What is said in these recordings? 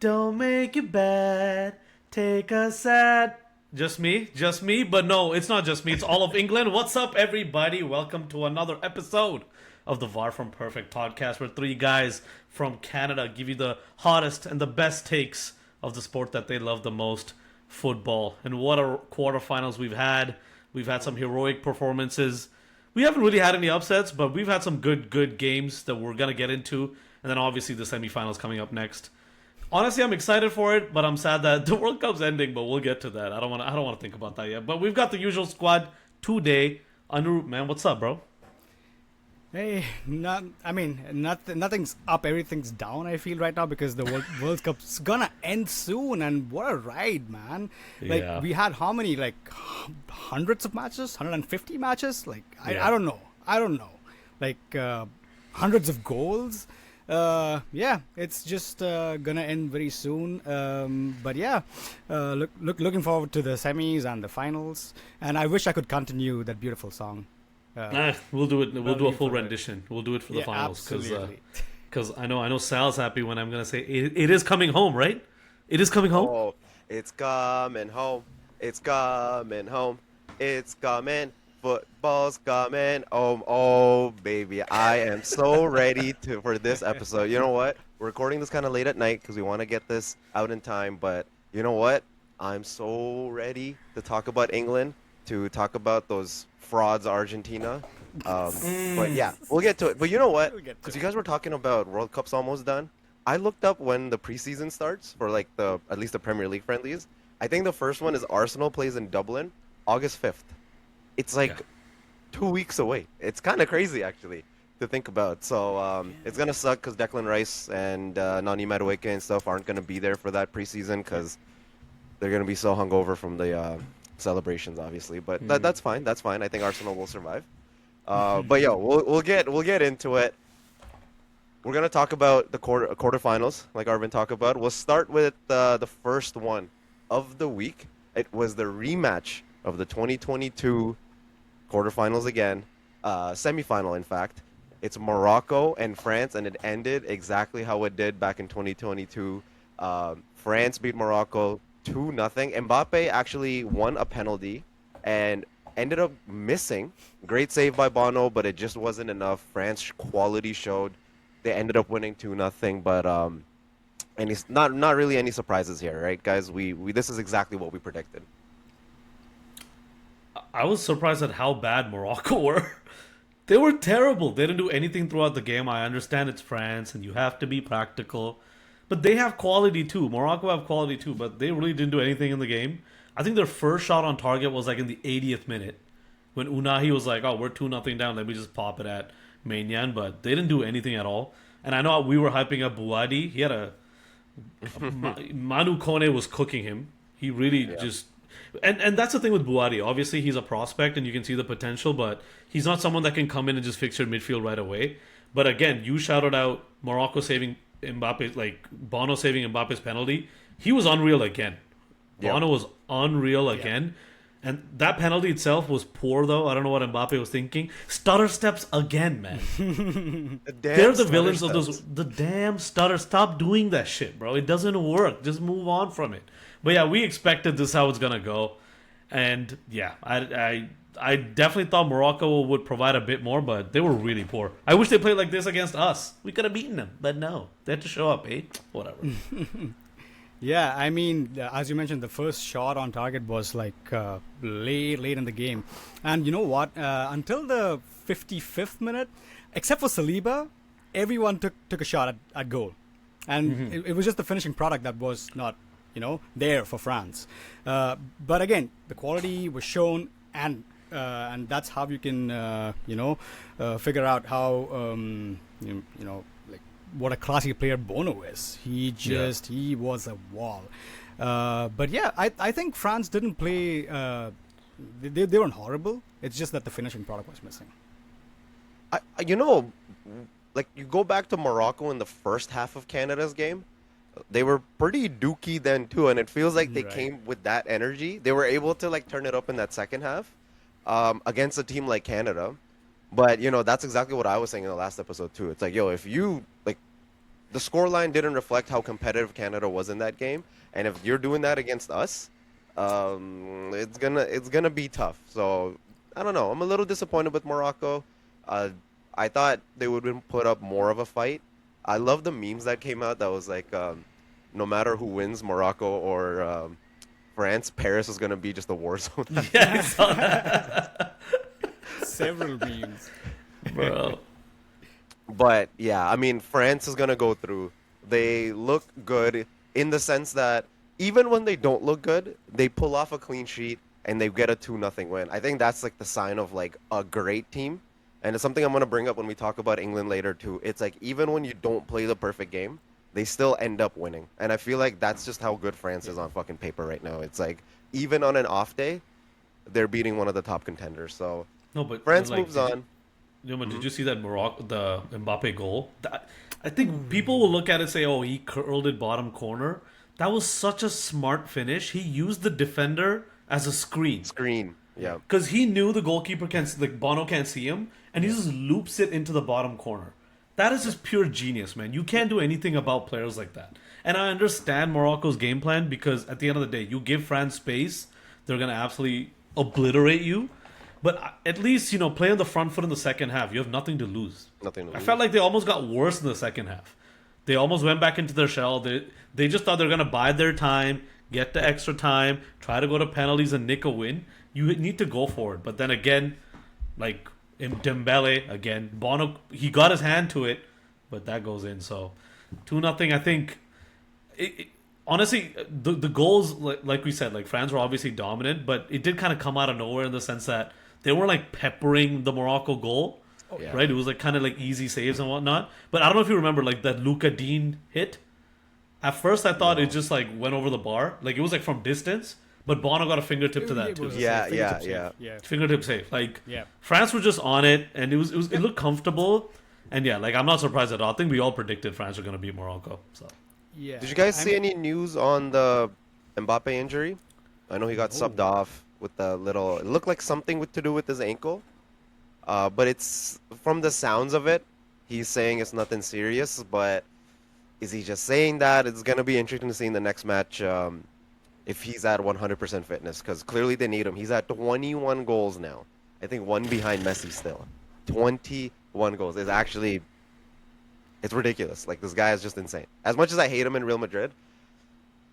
Don't make it bad. Take a sad. Just me, but no, it's not just me. It's all of England. What's up, everybody? Welcome to another episode of the VAR From Perfect podcast, where three guys from Canada give you the hottest and the best takes of the sport that they love the most, football. And what a quarterfinals we've had. We've had some heroic performances. We haven't really had any upsets, but we've had some good games that we're gonna get into, and then obviously the semifinals coming up next. Honestly, I'm excited for it, but I'm sad that the World Cup's ending. But we'll get to that. I don't want to think about that yet. But we've got the usual squad today. Anurup, man, what's up, bro? Hey, nothing's up, everything's down. I feel right now because the World Cup's gonna end soon, and what a ride, man! Yeah. We had how many, hundreds of matches, 150 matches? I don't know, hundreds of goals. It's just gonna end very soon. Looking forward to the semis and the finals. And I wish I could continue that beautiful song. We'll do it. We'll do a full rendition. We'll do it for the finals because I know Sal's happy when I'm gonna say it is coming home, right? It is coming home. Oh, it's coming home. It's coming home. It's coming. Football's coming home. Oh, baby, I am so ready for this episode. You know what? We're recording this kind of late at night because we want to get this out in time. But you know what? I'm so ready to talk about England, to talk about those frauds, Argentina. But yeah, we'll get to it. But you know what? Because you guys were talking about World Cup's almost done. I looked up when the preseason starts for at least the Premier League friendlies. I think the first one is Arsenal plays in Dublin, August 5th. It's 2 weeks away. It's kind of crazy, actually, to think about. So it's going to suck because Declan Rice and Nani Madueke and stuff aren't going to be there for that preseason because they're going to be so hungover from the celebrations, obviously. But that's fine. That's fine. I think Arsenal will survive. But yeah, we'll get into it. We're going to talk about the quarterfinals, like Arvin talked about. We'll start with the first one of the week. It was the rematch of the 2022 quarterfinals again, semifinal in fact. It's Morocco and France, and it ended exactly how it did back in 2022. France beat Morocco 2-0. Mbappé actually won a penalty and ended up missing. Great save by Bono, but it just wasn't enough. France quality showed. They ended up winning 2-0, but and it's not really any surprises here, right, guys? We this is exactly what we predicted. I was surprised at how bad Morocco were. They were terrible. They didn't do anything throughout the game. I understand it's France and you have to be practical. But they have quality too. Morocco have quality too, but they really didn't do anything in the game. I think their first shot on target was in the 80th minute when Unahi was like, oh, we're 2-0 down. Let me just pop it at Maignan. But they didn't do anything at all. And I know we were hyping up Buadi. He had Manu Kone was cooking him. He really just... And that's the thing with Buadi. Obviously, he's a prospect and you can see the potential, but he's not someone that can come in and just fix your midfield right away. But again, you shouted out Morocco saving Mbappe, Bono saving Mbappe's penalty. He was unreal again. Bono was unreal again. And that penalty itself was poor, though. I don't know what Mbappe was thinking. Stutter steps again, man. They're the villains of those. The damn stutter. Stop doing that shit, bro. It doesn't work. Just move on from it. But yeah, we expected this how it's gonna go, and yeah, I definitely thought Morocco would provide a bit more, but they were really poor. I wish they played like this against us. We could have beaten them, but no, they had to show up, eh? Whatever. Yeah, I mean, as you mentioned, the first shot on target was late in the game, and you know what? Until the 55th minute, except for Saliba, everyone took a shot at goal, and it was just the finishing product that was not there for France. But again, the quality was shown, and that's how you can, figure out how, what a classy player Bono is. He was a wall. But yeah, I think France didn't play, they weren't horrible. It's just that the finishing product was missing. You go back to Morocco in the first half of Canada's game, they were pretty dookie then too, and it feels like they came with that energy. They were able to turn it up in that second half against a team like Canada. But that's exactly what I was saying in the last episode too. It's if you the scoreline didn't reflect how competitive Canada was in that game. And if you're doing that against us, it's gonna be tough. So I don't know. I'm a little disappointed with Morocco. Uh, I thought they would put up more of a fight. I love the memes that came out that was like, no matter who wins, Morocco or France, Paris is gonna be just a war zone. Yeah, I saw that, Several memes. bro. But yeah, I mean, France is gonna go through. They look good in the sense that even when they don't look good, they pull off a clean sheet and they get a 2-0 win. I think that's like the sign of like a great team. And it's something I'm gonna bring up when we talk about England later too. It's like even when you don't play the perfect game, they still end up winning. And I feel like that's just how good France is on fucking paper right now. It's like even on an off day, they're beating one of the top contenders. So No, but France like, moves on. But did you see that Morocco, the Mbappe goal? I think people will look at it and say, "Oh, he curled it bottom corner." That was such a smart finish. He used the defender as a screen Screen. Yeah. because he knew the goalkeeper like Bono can't see him, and he just loops it into the bottom corner. That is just pure genius, man. You can't do anything about players like that. And I understand Morocco's game plan because at the end of the day, you give France space, they're gonna absolutely obliterate you. But at least, play on the front foot in the second half. You have nothing to lose. Nothing to I lose. felt like they almost got worse in the second half. They almost went back into their shell. They just thought they were going to bide their time, get the extra time, try to go to penalties and nick a win. You need to go for it. But then again, like in Dembele, again, Bono, he got his hand to it, but that goes in. So 2-0, I think. Honestly, the goals, like we said, like France were obviously dominant, but it did kind of come out of nowhere in the sense that they were like peppering the Morocco goal, Yeah. right? It was like kind of like easy saves and whatnot. But I don't know if you remember like that Luka Dean hit. At first, I thought it just like went over the bar, like it was like from distance. But Bono got a fingertip to that It too. was a Yeah, fingertip yeah, save. Yeah. Fingertip save. Like Yeah. France were just on it, and it looked comfortable. And yeah, like I'm not surprised at all. I think we all predicted France were going to beat Morocco. So Yeah. Did you guys I see mean- any news on the Mbappe injury? I know he got subbed off with the little. It looked like something to do with his ankle, but it's from the sounds of it, he's saying it's nothing serious. But is he just saying that? It's gonna be interesting to see in the next match if he's at 100% fitness, because clearly they need him. He's at 21 goals now. I think one behind Messi still. 21 goals is actually. It's ridiculous. Like, this guy is just insane. As much as I hate him in Real Madrid,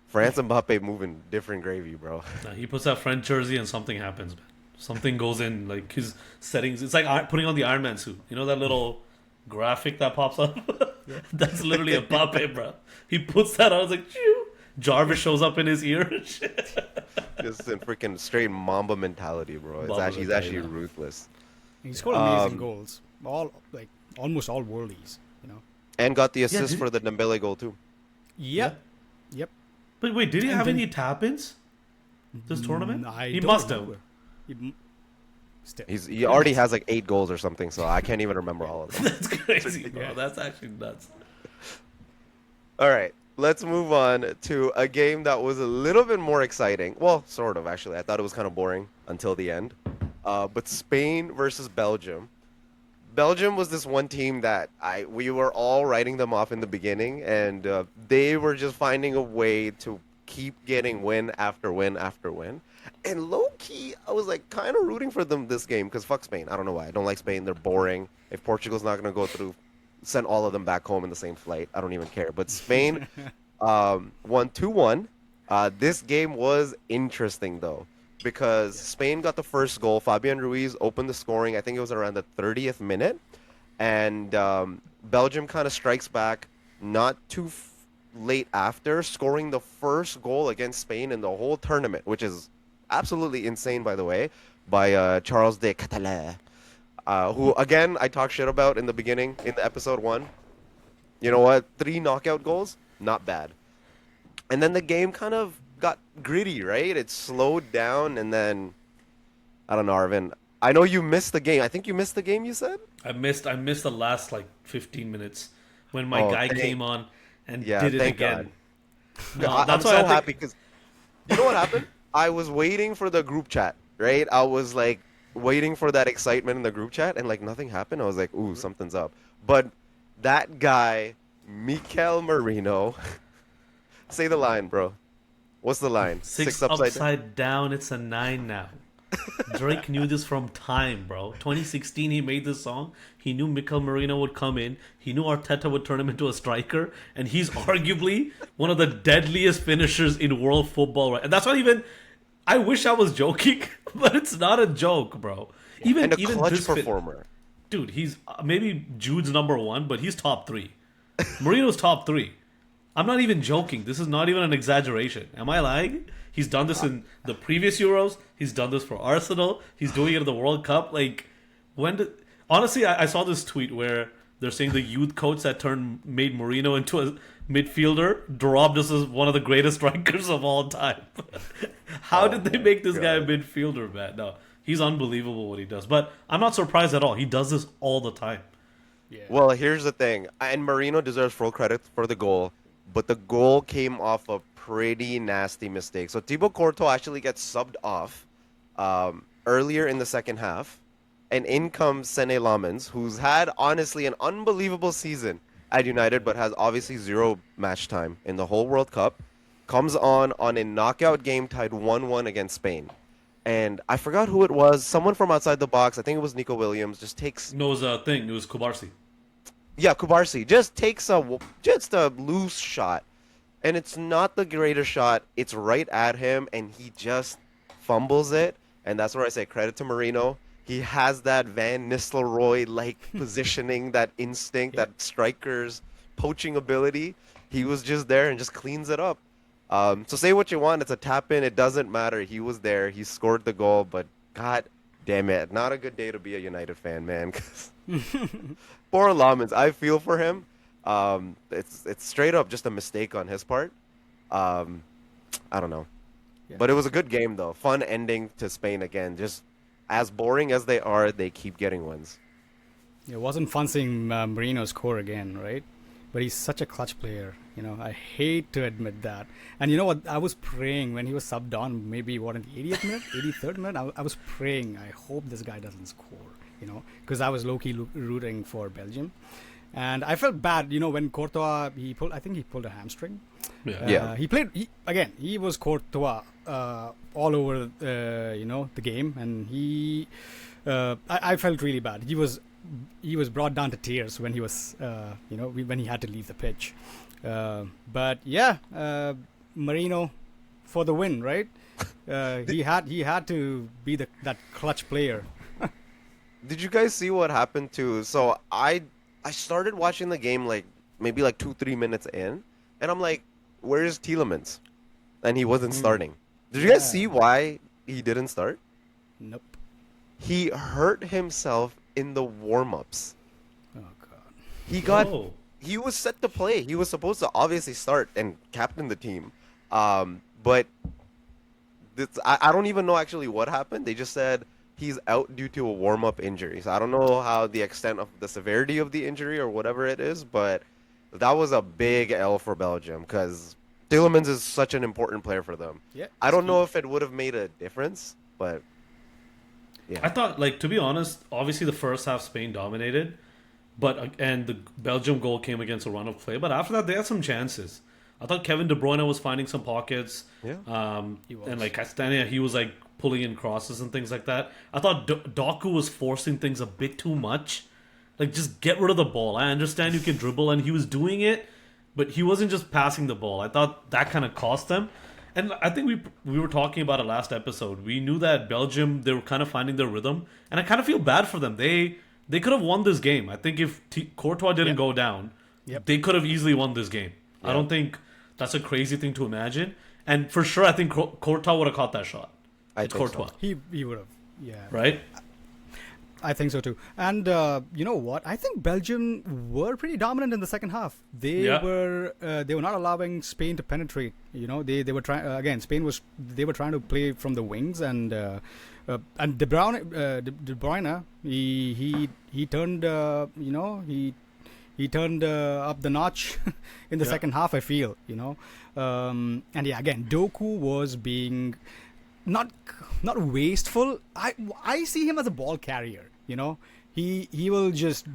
France and Mbappe moving different gravy, bro. nah, he puts that French jersey and something happens, man. Something goes in, like his settings. It's like putting on the Iron Man suit. You know that little graphic that pops up? That's literally a Mbappe, bro. He puts that on. I was like, phew. Jarvis shows up in his ear and shit. Just in freaking straight Mamba mentality, bro. He's actually ruthless. He scored amazing goals. Almost all worldies. And got the assist did for the Dembele goal, too. Yep. Yep. But wait, did he And have then- any tap-ins this tournament? I He don't must remember. have. Still. He already has like 8 goals or something, so I can't even remember all of them. That's crazy, bro. That's actually nuts. All right, let's move on to a game that was a little bit more exciting. Well, sort of, actually. I thought it was kind of boring until the end. But Spain versus Belgium. Belgium was this one team that we were all writing them off in the beginning, and they were just finding a way to keep getting win after win after win. And low-key, I was like kind of rooting for them this game because fuck Spain. I don't know why. I don't like Spain. They're boring. If Portugal's not going to go through, send all of them back home in the same flight. I don't even care. But Spain won 2-1. This game was interesting, though, because Spain got the first goal. Fabian Ruiz opened the scoring. I think it was around the 30th minute. And Belgium kind of strikes back not too late after, scoring the first goal against Spain in the whole tournament, which is absolutely insane, by the way, by Charles de Catalan, who, again, I talked shit about in the beginning, in the episode 1. You know what? 3 knockout goals? Not bad. And then the game kind of got gritty, right? It slowed down, and then I don't know, Arvin. I know you missed the game. I think you missed the game, you said? I missed the last like 15 minutes when my guy came on and did it thank again. God. No, I'm that's so why I think- happy because you know what happened? I was waiting for the group chat, right? I was like waiting for that excitement in the group chat, and like nothing happened. I was like, ooh, something's up. But that guy Mikel Merino. Say the line, bro. What's the line? Six Upside down. upside down, it's a 9 now. Drake knew this from time, bro. 2016, he made this song. He knew Mikel Merino would come in. He knew Arteta would turn him into a striker, and he's arguably one of the deadliest finishers in world football. Right, and that's not even. I wish I was joking, but it's not a joke, bro. And a even clutch this performer. dude, he's maybe Jude's number 1, but he's top 3. Marino's top 3. I'm not even joking. This is not even an exaggeration. Am I lying? He's done this in the previous Euros. He's done this for Arsenal. He's doing it in the World Cup. Like, honestly, I saw this tweet where they're saying the youth coach that made Marino into a midfielder dropped us as one of the greatest strikers of all time. How did they make this guy a midfielder, man? No, he's unbelievable what he does. But I'm not surprised at all. He does this all the time. Yeah. Well, here's the thing. And Marino deserves full credit for the goal, but the goal came off a pretty nasty mistake. So Thibaut Courtois actually gets subbed off earlier in the second half. And in comes Sene Lammens, who's had, honestly, an unbelievable season at United, but has obviously 0 match time in the whole World Cup. Comes on a knockout game tied 1-1 against Spain. And I forgot who it was. Someone from outside the box. I think it was Nico Williams. Just takes... No, it was a thing. It was Kubarsi. Yeah, Kubarsi. Just takes a loose shot. And it's not the greatest shot. It's right at him, and he just fumbles it. And that's where I say credit to Marino. He has that Van Nistelrooy-like positioning, that instinct, that striker's poaching ability. He was just there and just cleans it up. So say what you want. It's a tap-in. It doesn't matter. He was there. He scored the goal. But God damn it. Not a good day to be a United fan, man. Poor Lammens. I feel for him. It's straight up just a mistake on his part. I don't know. Yeah. But it was a good game, though. Fun ending to Spain again. Just as boring as they are, they keep getting wins. It wasn't fun seeing Marino score again, right? But he's such a clutch player. You know, I hate to admit that. And you know what? I was praying when he was subbed on, maybe in the 80th minute, 83rd minute. I was praying, I hope this guy doesn't score. You know, because I was low-key rooting for Belgium. And I felt bad, you know, when Courtois, I think he pulled a hamstring. Yeah. He was Courtois all over, the game. And I felt really bad. He was brought down to tears when he was, when he had to leave the pitch. But yeah, Marino for the win, right? He had to be that clutch player. Did you guys see what happened to... So I started watching the game maybe 2-3 minutes in, and I'm like, where is Tielemans? And he wasn't starting. Did you guys see why he didn't start? Nope. He hurt himself in the warm-ups. Oh, God. He was set to play. He was supposed to obviously start and captain the team. But I don't even know actually what happened. They just said he's out due to a warm-up injury. So I don't know how the extent of the severity of the injury or whatever it is, but that was a big L for Belgium because Tielemans is such an important player for them. Yeah, I don't know if it would have made a difference, but yeah. I thought, to be honest, obviously the first half Spain dominated, and the Belgium goal came against a run of play. But after that, they had some chances. I thought Kevin De Bruyne was finding some pockets. Yeah. He was. And Castagna, he was pulling in crosses and things like that. I thought Doku was forcing things a bit too much. Just get rid of the ball. I understand you can dribble, and he was doing it, but he wasn't just passing the ball. I thought that kind of cost them. And I think we were talking about it last episode. We knew that Belgium, they were kind of finding their rhythm, and I kind of feel bad for them. They could have won this game. I think if Courtois didn't go down, they could have easily won this game. Yep. I don't think that's a crazy thing to imagine. And for sure, I think Courtois would have caught that shot. It's Courtois. So. He would have. Yeah. Right? I think so too. And you know what? I think Belgium were pretty dominant in the second half. They were not allowing Spain to penetrate. You know, they were trying again. They were trying to play from the wings, and De Bruyne he turned he turned up the notch in the second half. I feel, and again, Doku was being not wasteful. I see him as a ball carrier. He will just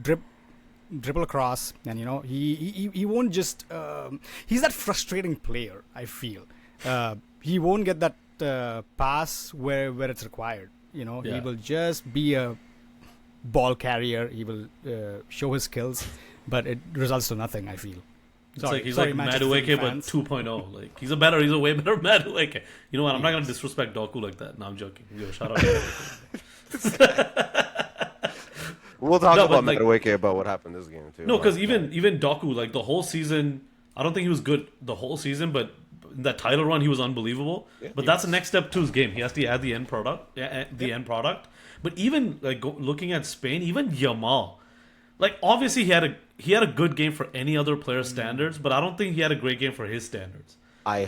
dribble across, and he won't just. He's that frustrating player. I feel he won't get that pass where it's required. He will just be a ball carrier. He will show his skills, but it results to nothing. I feel. It's like he's like Madueke but 2.0. Like he's a way better Madueke. You know what? I'm not gonna disrespect Doku like that. No, I'm joking. Yo, shout out. We'll talk about Madueke about what happened this game too. No, because even Doku, like the whole season, I don't think he was good the whole season, but in that title run he was unbelievable. Yeah, but that's the next step to his game. He has to add the end product. End product. But even like looking at Spain, even Yamal. Like obviously he had a good game for any other player's standards, but I don't think he had a great game for his standards.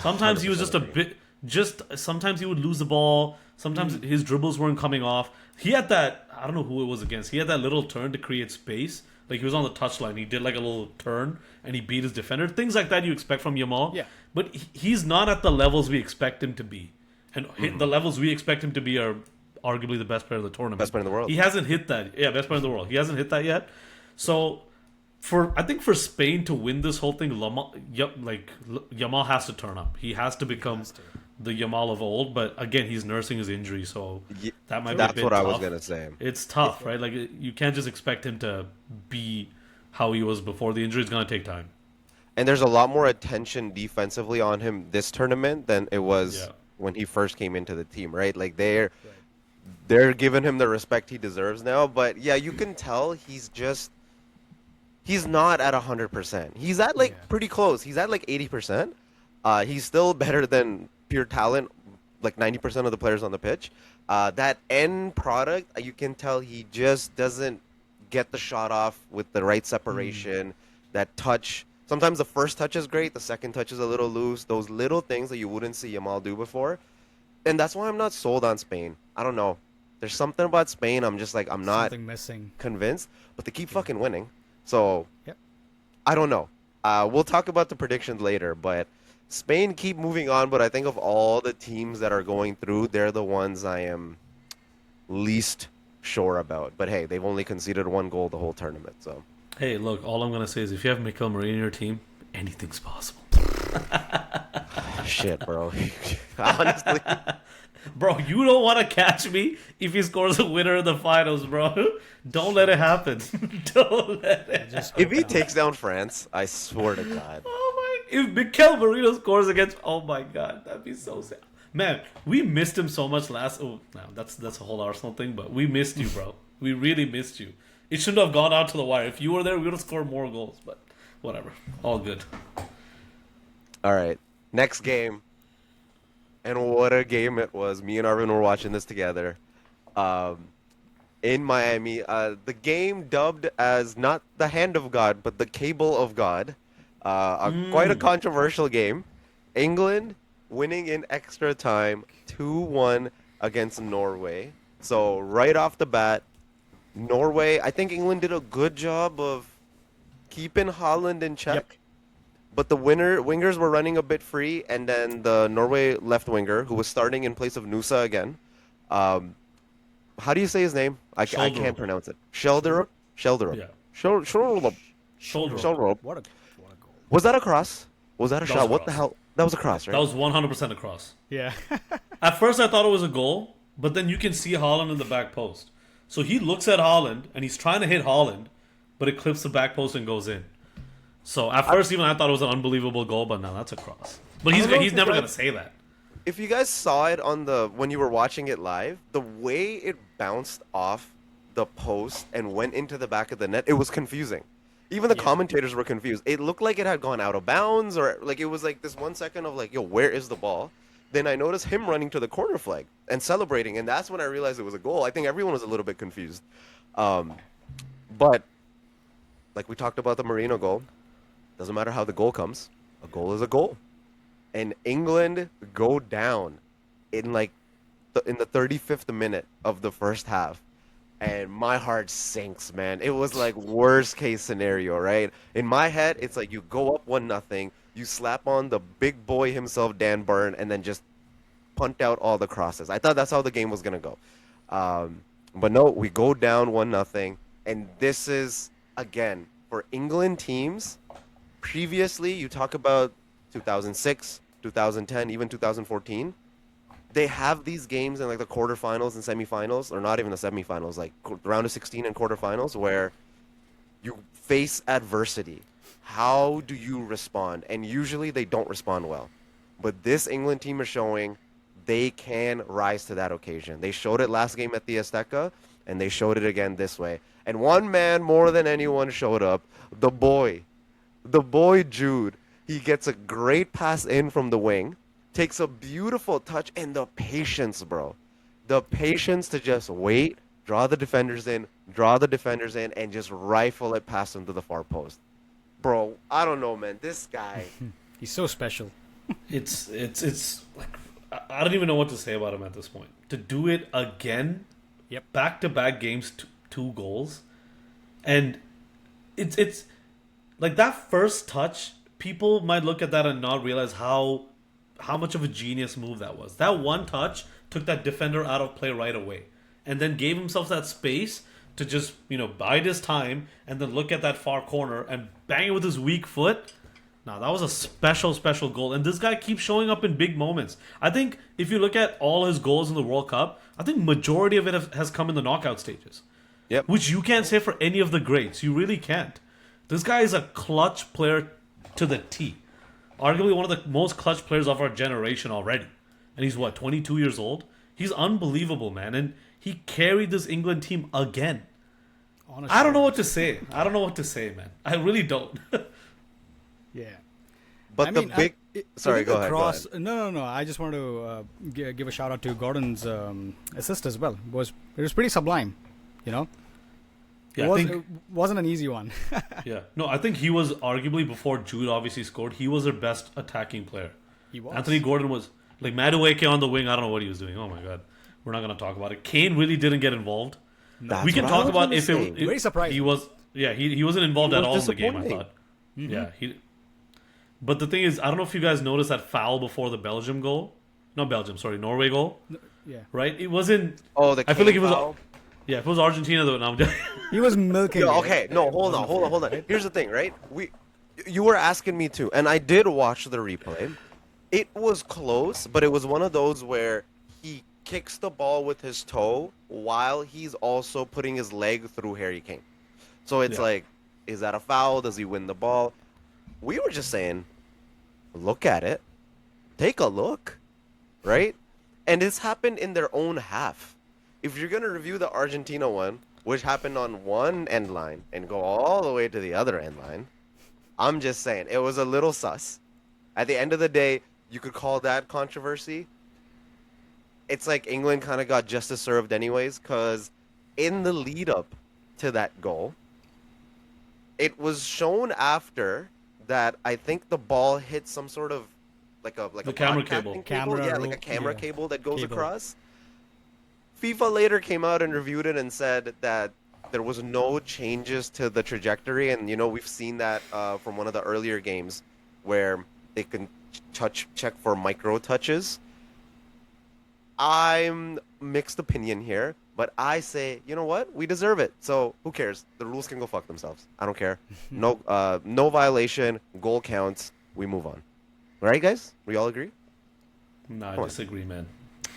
Sometimes he was just sometimes he would lose the ball, sometimes his dribbles weren't coming off. He had that, I don't know who it was against. He had that little turn to create space. Like he was on the touchline, he did like a little turn and he beat his defender. Things like that you expect from Yamal. Yeah. But he's not at the levels we expect him to be. And the levels we expect him to be are arguably the best player of the tournament. Best player in the world. He hasn't hit that. Yeah, best player in the world. He hasn't hit that yet. So, I think for Spain to win this whole thing, Yamal has to turn up. He has to become the Yamal of old. But again, he's nursing his injury, so that might be a bit tough. That's what I was gonna say. It's tough, right? Like you can't just expect him to be how he was before the injury. It's gonna take time. And there's a lot more attention defensively on him this tournament than it was when he first came into the team, right? Like they're giving him the respect he deserves now. But yeah, you can tell he's not at 100%. He's at pretty close. He's at like 80%. He's still better than pure talent, like 90% of the players on the pitch. That end product, you can tell he just doesn't get the shot off with the right separation. That touch. Sometimes the first touch is great. The second touch is a little loose. Those little things that you wouldn't see Yamal do before. And that's why I'm not sold on Spain. I don't know. There's something about Spain. I'm just like, I'm not convinced. But they keep fucking winning. So, I don't know. We'll talk about the predictions later, but Spain keep moving on. But I think of all the teams that are going through, they're the ones I am least sure about. But hey, they've only conceded one goal the whole tournament. So, hey, look, all I'm going to say is if you have Mikel Merino in your team, anything's possible. Shit, bro. Honestly. Bro, you don't want to catch me if he scores a winner in the finals, bro. Don't let it happen. Don't let it happen. If he takes down France, I swear to God. Oh my! If Mikel Merino scores against, oh my God, that'd be so sad. Man, we missed him so much last. Oh, no, that's a whole Arsenal thing. But we missed you, bro. We really missed you. It shouldn't have gone out to the wire. If you were there, we would have scored more goals. But whatever, all good. All right, next game. And what a game it was. Me and Arvin were watching this together in Miami. The game dubbed as not the hand of God, but the cable of God. Quite a controversial game. England winning in extra time 2-1 against Norway. So right off the bat, Norway, I think England did a good job of keeping Haaland in check. Yep. But the wingers were running a bit free, and then the Norway left winger, who was starting in place of Nusa again. How do you say his name? I can't pronounce it. Shelderup? Yeah. Shelderup. What a goal. Was that a cross? Was that a shot? What the hell? That was a cross, right? That was 100% a cross. Yeah. At first I thought it was a goal, but then you can see Haaland in the back post. So he looks at Haaland, and he's trying to hit Haaland, but it clips the back post and goes in. So at first, even I thought it was an unbelievable goal, but no, that's a cross. But he's never gonna say that. If you guys saw it when you were watching it live, the way it bounced off the post and went into the back of the net, it was confusing. Even the commentators were confused. It looked like it had gone out of bounds, or like it was like this 1 second of like, yo, where is the ball? Then I noticed him running to the corner flag and celebrating, and that's when I realized it was a goal. I think everyone was a little bit confused. But like we talked about the Merino goal. Doesn't matter how the goal comes. A goal is a goal. And England go down in like in the 35th minute of the first half. And my heart sinks, man. It was like worst case scenario, right? In my head, it's like you go up 1-0, you slap on the big boy himself, Dan Burn, and then just punt out all the crosses. I thought that's how the game was going to go. But no, we go down 1-0. And this is, again, for England teams, previously you talk about 2006, 2010, even 2014. They have these games in like the quarterfinals and semifinals, or not even the semifinals, like round of 16 and quarterfinals, where you face adversity. How do you respond? And usually they don't respond well. But this England team is showing they can rise to that occasion. They showed it last game at the Azteca, and they showed it again this way. And one man more than anyone showed up, the boy. The boy Jude. He gets a great pass in from the wing, takes a beautiful touch, and the patience, bro. The patience to just wait, draw the defenders in, and just rifle it past him to the far post. Bro, I don't know, man. This guy. He's so special. It's like I don't even know what to say about him at this point. To do it again, Yep. back-to-back games, two goals, and it's like that first touch. People might look at that and not realize how much of a genius move that was. That one touch took that defender out of play right away, and then gave himself that space to just bide his time and then look at that far corner and bang it with his weak foot. Now that was a special goal, and this guy keeps showing up in big moments. I think if you look at all his goals in the World Cup, I think majority of it has come in the knockout stages. Yep. Which you can't say for any of the greats. You really can't. This guy is a clutch player to the T. Arguably one of the most clutch players of our generation already. And he's 22 years old? He's unbelievable, man. And he carried this England team again. Honestly, I don't know what to say. Man. I really don't. Yeah. But the big... Sorry, go ahead. No. I just wanted to give a shout out to Gordon's assist as well. It was pretty sublime, Yeah, it wasn't an easy one. Yeah. No, I think he was arguably, before Jude obviously scored, he was their best attacking player. He was. Anthony Gordon was like Madueke on the wing. I don't know what he was doing. Oh my god, we're not going to talk about it. Kane really didn't get involved. We can talk about if it. Very surprising. He was. Yeah, he wasn't involved at all in the game. I thought. Mm-hmm. Yeah, But the thing is, I don't know if you guys noticed that foul before the Belgium goal. Not Belgium, sorry, Norway goal. Yeah. Right? It wasn't. Oh, the Kane I feel like it was. foul? Yeah, if it was Argentina, though, no, He was milking. Yo, it. okay, no, hold on. Here's the thing, right? You were asking me to, and I did watch the replay. It was close, but it was one of those where he kicks the ball with his toe while he's also putting his leg through Harry Kane. So it's like, is that a foul? Does he win the ball? We were just saying, look at it. Take a look, right? And this happened in their own half. If you're going to review the Argentina one, which happened on one end line, and go all the way to the other end line, I'm just saying, it was a little sus. At the end of the day, you could call that controversy. It's like England kind of got justice served anyways, because in the lead up to that goal, it was shown after that I think the ball hit some sort of like a camera cable. Like a camera cable that goes across. FIFA later came out and reviewed it and said that there was no changes to the trajectory, and we've seen that from one of the earlier games where they can check for micro touches. I'm mixed opinion here, but I say, you know what? We deserve it. So who cares? The rules can go fuck themselves. I don't care. No violation. Goal counts. We move on. All right, guys? We all agree? No, I disagree, man.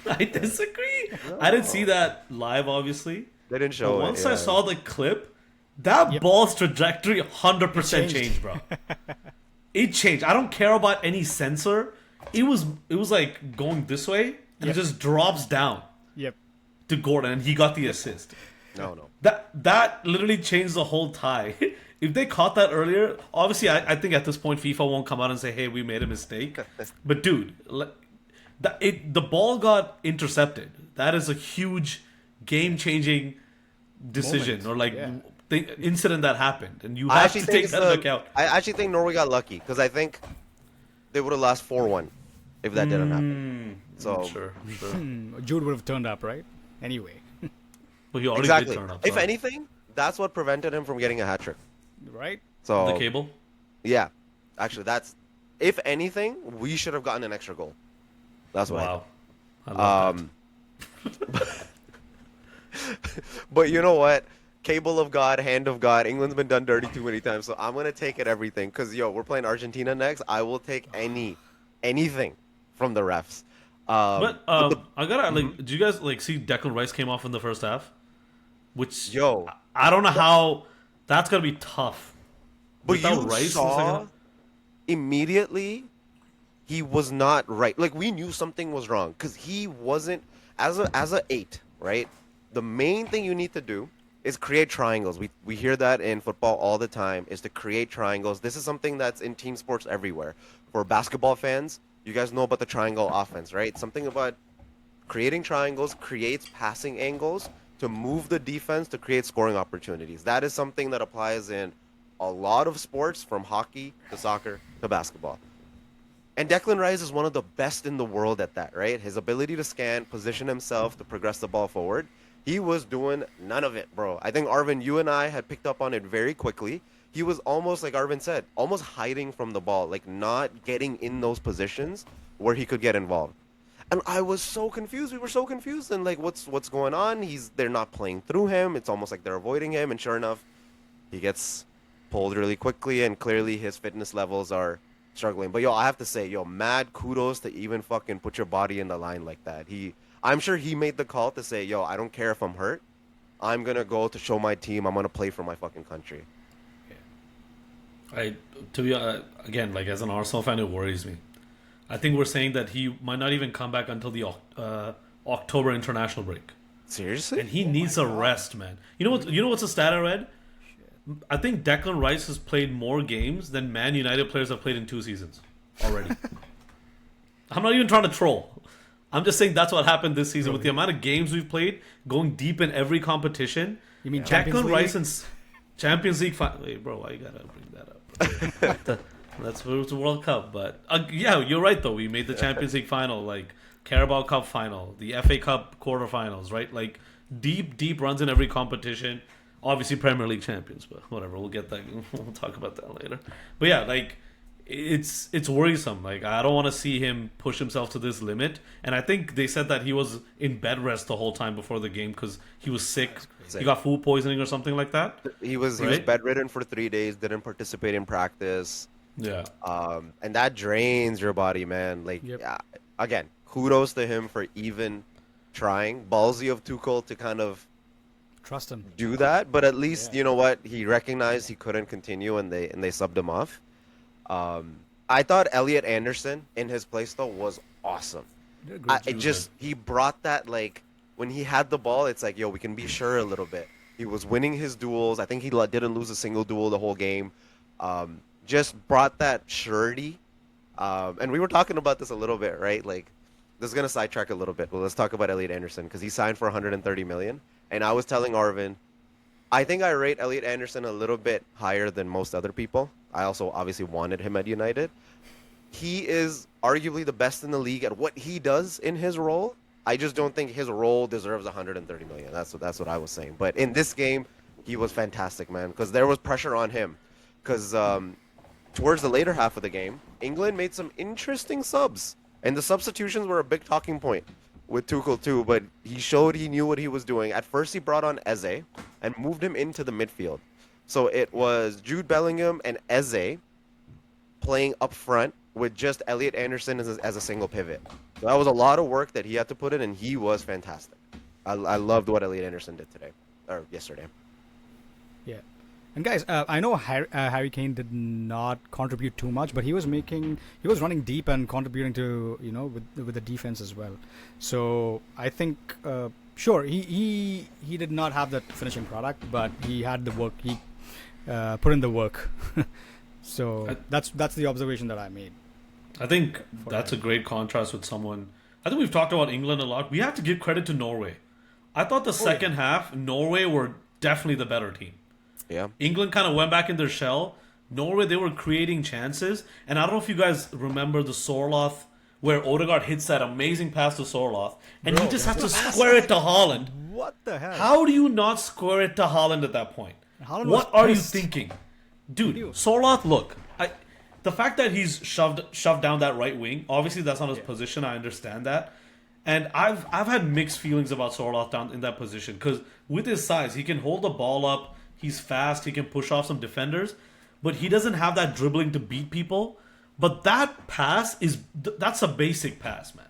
I disagree. No. I didn't see that live, obviously. They didn't show it. Once I saw the clip, that ball's trajectory 100% changed, bro. It changed. I don't care about any sensor. It was like going this way, and it just drops down. Yep. To Gordon, and he got the assist. No. That literally changed the whole tie. If they caught that earlier, obviously, I think at this point FIFA won't come out and say, "Hey, we made a mistake." But dude, the ball got intercepted. That is a huge, game-changing decision incident that happened, and you have to take that into account. I actually think Norway got lucky because I think they would have lost 4-1 if that didn't happen. So sure. Jude would have turned up, right? Anyway. Well, he already did turn up. If anything, that's what prevented him from getting a hat trick. Right? So the cable? Yeah. Actually, if anything, we should have gotten an extra goal. That's what I love that. But you know what? cable of God, hand of God. England's been done dirty too many times, so I'm gonna take it everything. Cause we're playing Argentina next. I will take anything from the refs. But But the I gotta Mhm. like, do you guys like see Declan Rice came off in the first half? Which yo, I don't know how that's gonna be tough but without you Rice in the second half. saw immediately he was not right. Like we knew something was wrong because he wasn't as a eight, right? The main thing you need to do is create triangles. We hear that in football all the time is to create triangles. This is something that's in team sports everywhere. For basketball fans, you guys know about the triangle offense, right? Something about creating triangles creates passing angles to move the defense to create scoring opportunities. That is something that applies in a lot of sports from hockey to soccer to basketball. And Declan Rice is one of the best in the world at that, right? His ability to scan, position himself to progress the ball forward. He was doing none of it, bro. I think Arvin, you and I had picked up on it very quickly. He was almost, like Arvin said, almost hiding from the ball, like not getting in those positions where he could get involved. And I was so confused. We were so confused, and like, what's going on? They're not playing through him. It's almost like they're avoiding him. And sure enough, he gets pulled really quickly, and clearly his fitness levels are struggling. But I have to say, mad kudos to even fucking put your body in the line like that. I'm sure he made the call to say, I don't care if I'm hurt. I'm gonna go to show my team. I'm gonna play for my fucking country. I to be again, like as an Arsenal fan, it worries me. I think we're saying that he might not even come back until the October international break, Seriously? and he needs a rest, man. You know what? You know what's a stat I read? I think Declan Rice has played more games than Man United players have played in 2 seasons already. I'm not even trying to troll. I'm just saying that's what happened this season with the amount of games we've played, going deep in every competition. You mean Champions Declan League? Rice and Champions League. Wait, bro, why you gotta bring that up? That's it was the World Cup, but yeah, you're right though. We made the Champions League final, like Carabao Cup final, the FA Cup quarterfinals, right? Like deep runs in every competition. Obviously, Premier League champions, but whatever. We'll get that. We'll talk about that later. But yeah, like it's worrisome. Like I don't want to see him push himself to this limit. And I think they said that he was in bed rest the whole time before the game because he was sick. He got food poisoning or something like that. He was Right? bedridden for 3 days. Didn't participate in practice. Yeah. And that drains your body, man. Like, Yep. again, kudos to him for even trying. Ballsy of Tuchel to kind of Trust him. do that, but at least Yeah. you know what, he recognized he couldn't continue, and they subbed him off. I thought Elliot Anderson in his place though was awesome. Did a great It job. just he brought that, like when he had the ball, it's like we can be sure a little bit. He was winning his duels. I think he didn't lose a single duel the whole game. Just brought that surety. And we were talking about this a little bit, right? Like this is gonna sidetrack a little bit, but let's talk about Elliot Anderson because he signed for 130 million. And I was telling Arvin, I think I rate Elliot Anderson a little bit higher than most other people. I also obviously wanted him at United. He is arguably the best in the league at what he does in his role. I just don't think his role deserves 130 million. That's what I was saying. But in this game, he was fantastic, man, because there was pressure on him. Because towards the later half of the game, England made some interesting subs, and the substitutions were a big talking point with Tuchel too. But he showed he knew what he was doing. At first, he brought on Eze and moved him into the midfield. So it was Jude Bellingham and Eze playing up front with just Elliot Anderson as a single pivot. So that was a lot of work that he had to put in, and he was fantastic. I loved what Elliot Anderson did today, or yesterday. Yeah. And guys, I know Harry Kane did not contribute too much, but he was running deep and contributing to with the defense as well. So I think sure he did not have that finishing product, but he had the work. He put in the work. So that's the observation that I made. I think that's a great contrast with someone. I think we've talked about England a lot. We have to give credit to Norway. I thought the second half, Norway were definitely the better team. Yeah. England kind of went back in their shell. Norway, they were creating chances. And I don't know if you guys remember the Sorloth, where Odegaard hits that amazing pass to Sorloth, and he just has to square it to Haaland. What the hell? How do you not square it to Haaland at that point? Haaland What was are you pissed. thinking? Dude, Sorloth, look. The fact that he's shoved down that right wing, obviously that's not his position, I understand that. And I've had mixed feelings about Sorloth down in that position because with his size, he can hold the ball up. He's fast. He can push off some defenders, but he doesn't have that dribbling to beat people. But that pass that's a basic pass, man.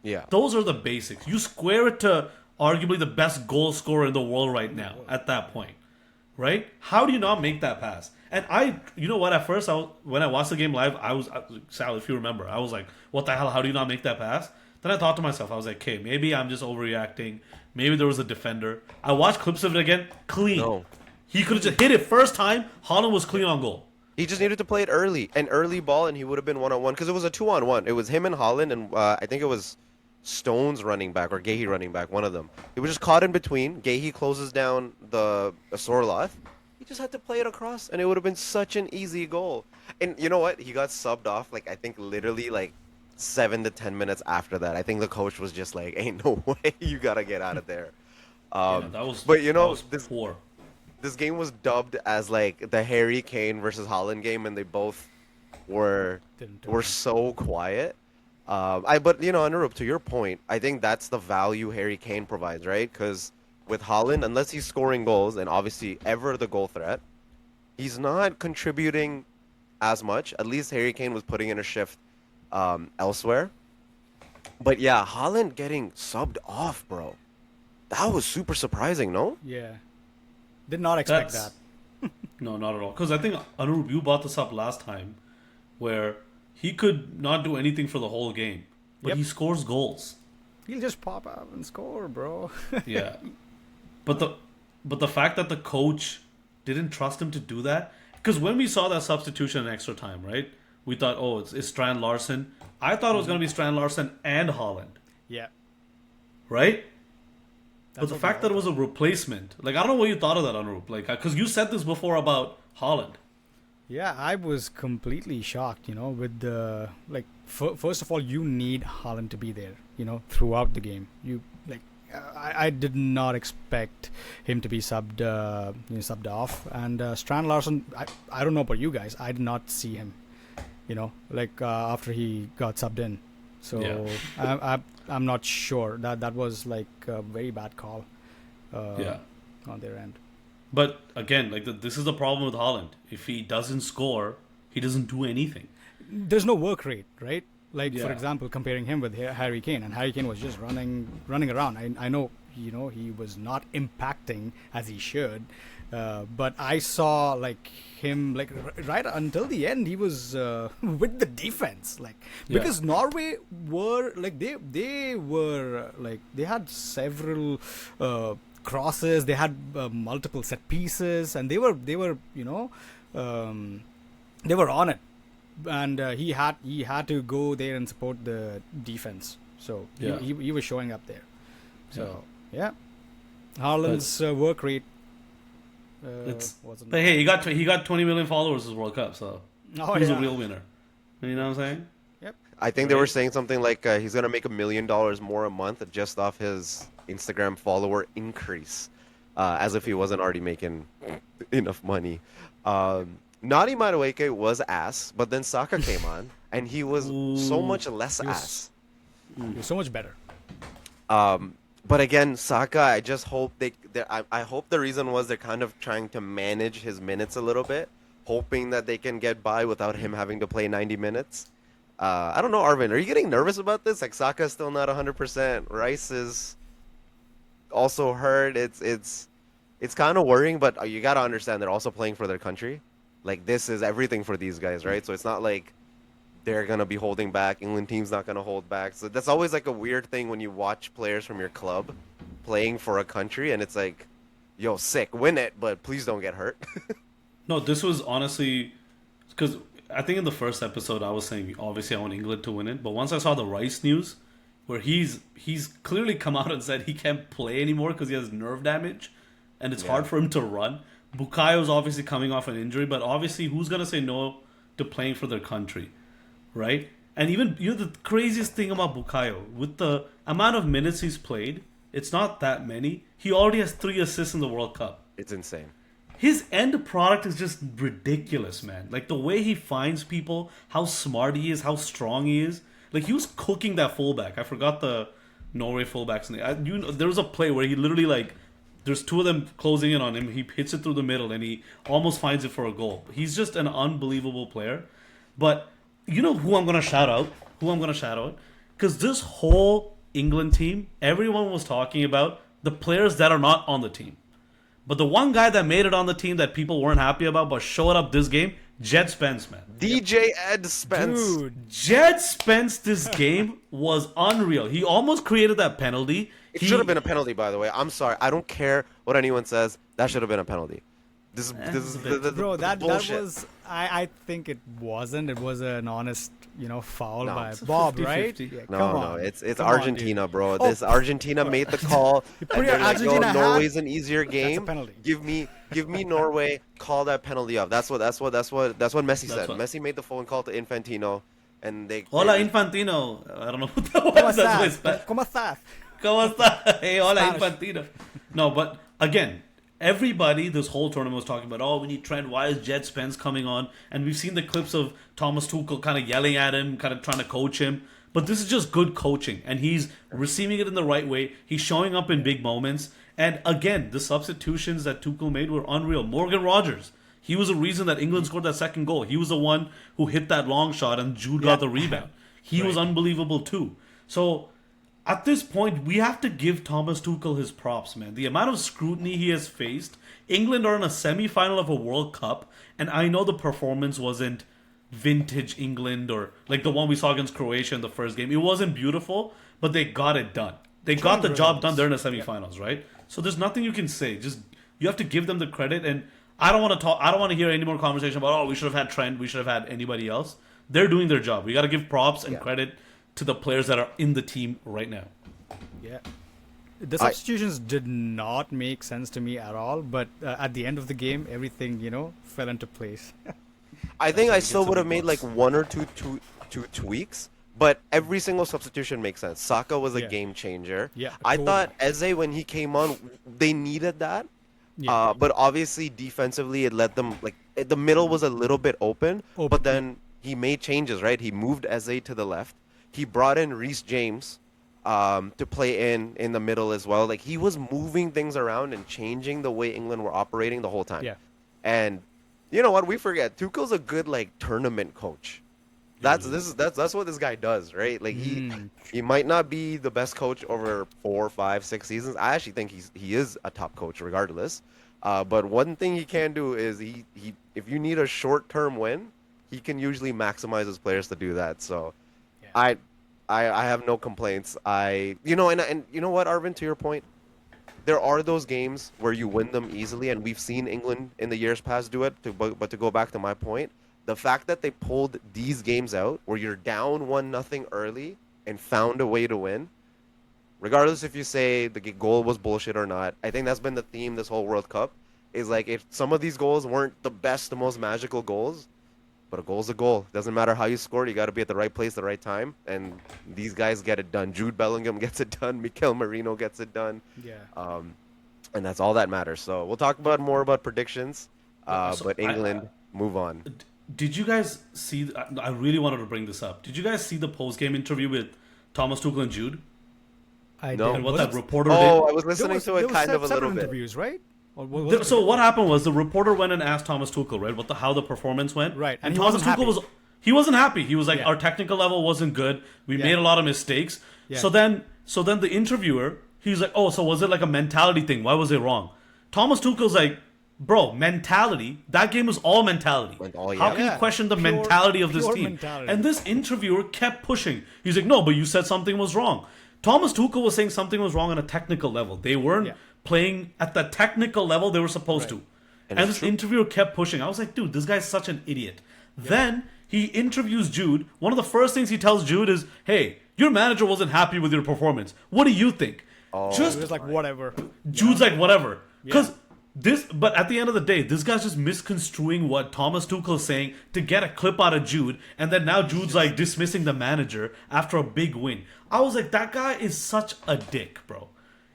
Yeah. Those are the basics. You square it to arguably the best goal scorer in the world right now at that point, right? How do you not make that pass? And you know what? At first, when I watched the game live, Sal, if you remember, I was like, "What the hell? How do you not make that pass?" Then I thought to myself, I was like, "Okay, maybe I'm just overreacting. Maybe there was a defender." I watched clips of it again. Clean. No. He could have just hit it first time. Holland was clean on goal. He just needed to play it early, an early ball, and he would have been 1-on-1 because it was a 2-on-1. It was him and Holland, and I think it was Stones running back or Gahey running back, one of them. He was just caught in between. Gahey closes down the Sorloth. He just had to play it across, and it would have been such an easy goal. And you know what? He got subbed off, like, I think literally, like, 7 to 10 minutes after that. I think the coach was just like, ain't no way, you got to get out of there. But, you know, this game was dubbed as, like, the Harry Kane versus Holland game, and they both were so quiet. But, you know, Anurup, to your point, I think that's the value Harry Kane provides, right? Because with Holland, unless he's scoring goals and obviously ever the goal threat, he's not contributing as much. At least Harry Kane was putting in a shift elsewhere. But yeah, Holland getting subbed off, bro. That was super surprising, no? Yeah. Did not expect that. No, not at all. Because I think, Anurup, you brought this up last time, where he could not do anything for the whole game, but he scores goals. He'll just pop out and score, bro. Yeah. But the fact that the coach didn't trust him to do that, because when we saw that substitution in extra time, right? We thought, oh, it's Strand Larsen. I thought it was going to be Strand Larsen and Holland. Yeah. Right? But the fact that it was a replacement, like, I don't know what you thought of that, Anurup. Like, because you said this before about Holland. Yeah, I was completely shocked, you know, with the, like, first of all, you need Holland to be there, you know, throughout the game. I did not expect him to be subbed off. And Strand Larsen, I don't know about you guys, I did not see him, you know, like, after he got subbed in. So I'm not sure. That was like a very bad call on their end. But again, like this is the problem with Holland. If he doesn't score, he doesn't do anything. There's no work rate, right? Like, for example, comparing him with Harry Kane, and Harry Kane was just running around. I know, you know, he was not impacting as he should, but I saw like him, like, right until the end, he was with the defense, like, because Norway were like they were like they had several crosses, they had multiple set pieces, and they were you know they were on it. And he had to go there and support the defense. So he was showing up there. So Haaland's work rate wasn't. But hey, he got 20 million followers this World Cup, so he's a real winner. You know what I'm saying? Yep. I think they were saying something like he's gonna make $1 million more a month just off his Instagram follower increase, as if he wasn't already making enough money. Nani Madueke was ass, but then Saka came on, and he was so much less ass. He was so much better. But again, Saka, I just hope I hope the reason was they're kind of trying to manage his minutes a little bit, hoping that they can get by without him having to play 90 minutes. I don't know, Arvin, are you getting nervous about this? Like, Saka's still not 100%. Rice is also hurt. It's kind of worrying, but you got to understand they're also playing for their country. Like, this is everything for these guys, right? So it's not like they're going to be holding back. England team's not going to hold back. So that's always like a weird thing when you watch players from your club playing for a country, and it's like, yo, sick, win it, but please don't get hurt. No, this was honestly, because I think in the first episode I was saying, obviously I want England to win it. But once I saw the Rice news, where he's clearly come out and said he can't play anymore because he has nerve damage, and it's hard for him to run. Bukayo's obviously coming off an injury, but obviously who's going to say no to playing for their country, right? And even, you know, the craziest thing about Bukayo, with the amount of minutes he's played, it's not that many. He already has 3 assists in the World Cup. It's insane. His end product is just ridiculous, man. Like, the way he finds people, how smart he is, how strong he is. Like, he was cooking that fullback. I forgot the Norway fullbacks. There was a play where he literally like, there's two of them closing in on him. He hits it through the middle and he almost finds it for a goal. He's just an unbelievable player. But you know who I'm gonna shout out? Because this whole England team, everyone was talking about the players that are not on the team. But the one guy that made it on the team that people weren't happy about but showed up this game, Jed Spence, man. DJ Ed Spence. Dude, Jed Spence this game was unreal. He almost created that penalty. It should have been a penalty, by the way. I'm sorry. I don't care what anyone says. That should have been a penalty. This is bro, that bullshit. was. I think it wasn't. It was an honest, foul No, by it's Bob, 50-50. right? Yeah, No, come no, on. it's Come on, Argentina, dude. bro. Oh. This Argentina made the call. Put And your they're like, Argentina hat. Norway's an easier game. penalty. Give me Norway. Call that penalty off. That's what Messi said. what- Messi made the phone call to Infantino, and they. Hola, Infantino. I don't know what that ¿Cómo was. That's estás? what ¿Cómo estás? ¿Cómo está? Hey, hola, Spanish. Infantino. No, but again, everybody this whole tournament was talking about, oh, we need Trent. Why is Jed Spence coming on? And we've seen the clips of Thomas Tuchel kind of yelling at him, kind of trying to coach him. But this is just good coaching, and he's receiving it in the right way. He's showing up in big moments. And again, the substitutions that Tuchel made were unreal. Morgan Rogers, he was the reason that England scored that second goal. He was the one who hit that long shot, and Jude got the rebound. He was unbelievable too. So at this point, we have to give Thomas Tuchel his props, man. The amount of scrutiny he has faced. England are in a semi-final of a World Cup, and I know the performance wasn't vintage England or like the one we saw against Croatia in the first game. It wasn't beautiful, but they got it done. They got the job done. They're in the semi-finals, right? So there's nothing you can say. Just you have to give them the credit. And I don't want to talk. I don't want to hear any more conversation about, oh, we should have had Trent. We should have had anybody else. They're doing their job. We got to give props and credit to the players that are in the team right now. Yeah. The substitutions did not make sense to me at all, but at the end of the game, everything, fell into place. I think I get still some would have big made like bucks. one or two tweaks, but every single substitution makes sense. Saka was a Yeah. game changer. Yeah, I totally. thought Eze, when he came on, they needed that. Yeah. But obviously defensively, it let them the middle was a little bit open. Open, But then he made changes, right? He moved Eze to the left. He brought in Reece James to play in the middle as well. Like he was moving things around and changing the way England were operating the whole time. Yeah. And you know what? We forget Tuchel's a good tournament coach. That's what this guy does, right? Like he might not be the best coach over 4, 5, 6 seasons. I actually think he is a top coach regardless. But one thing he can do is he if you need a short term win, he can usually maximize his players to do that. So I have no complaints. And you know what, Arvin, to your point, there are those games where you win them easily, and we've seen England in the years past do it. But to go back to my point, the fact that they pulled these games out where you're down 1-0 early and found a way to win, regardless if you say the goal was bullshit or not, I think that's been the theme this whole World Cup. Is like if some of these goals weren't the best, the most magical goals, but a goal's a goal. Doesn't matter how you scored, you got to be at the right place, the right time, and these guys get it done. Jude Bellingham gets it done. Mikel Merino gets it done. Yeah. And that's all that matters. So we'll talk more about predictions. So But England, move on. Did you guys see? I really wanted to bring this up. Did you guys see the post-game interview with Thomas Tuchel and Jude? I No. did. And what Was that it- reporter Oh, did? I was listening to there it was kind of a several little bit. interviews, right? Or was it- So what happened was the reporter went and asked Thomas Tuchel, right, how the performance went. Right, And and he Thomas wasn't Tuchel happy. he wasn't happy. He was like, Yeah. our technical level wasn't good. We Yeah. made a lot of mistakes. Yeah. So then the interviewer, he's like, oh, so was it like a mentality thing? Why was it wrong? Thomas Tuchel's like, bro, mentality. That game was all mentality. How can you Yeah. question the Pure- mentality of this pure team? mentality. And this interviewer kept pushing. He's like, no, but you said something was wrong. Thomas Tuchel was saying something was wrong on a technical level. They weren't Yeah. playing at the technical level they were supposed to. And it's this true. interviewer kept pushing. I was like, dude, this guy's such an idiot. Then he interviews Jude. One of the first things he tells Jude is, hey, your manager wasn't happy with your performance. What do you think? It Just was like whatever. Jude's like, whatever. Because but at the end of the day, this guy's just misconstruing what Thomas Tuchel's saying to get a clip out of Jude. And then now Jude's like dismissing the manager after a big win. I was like, that guy is such a dick, bro.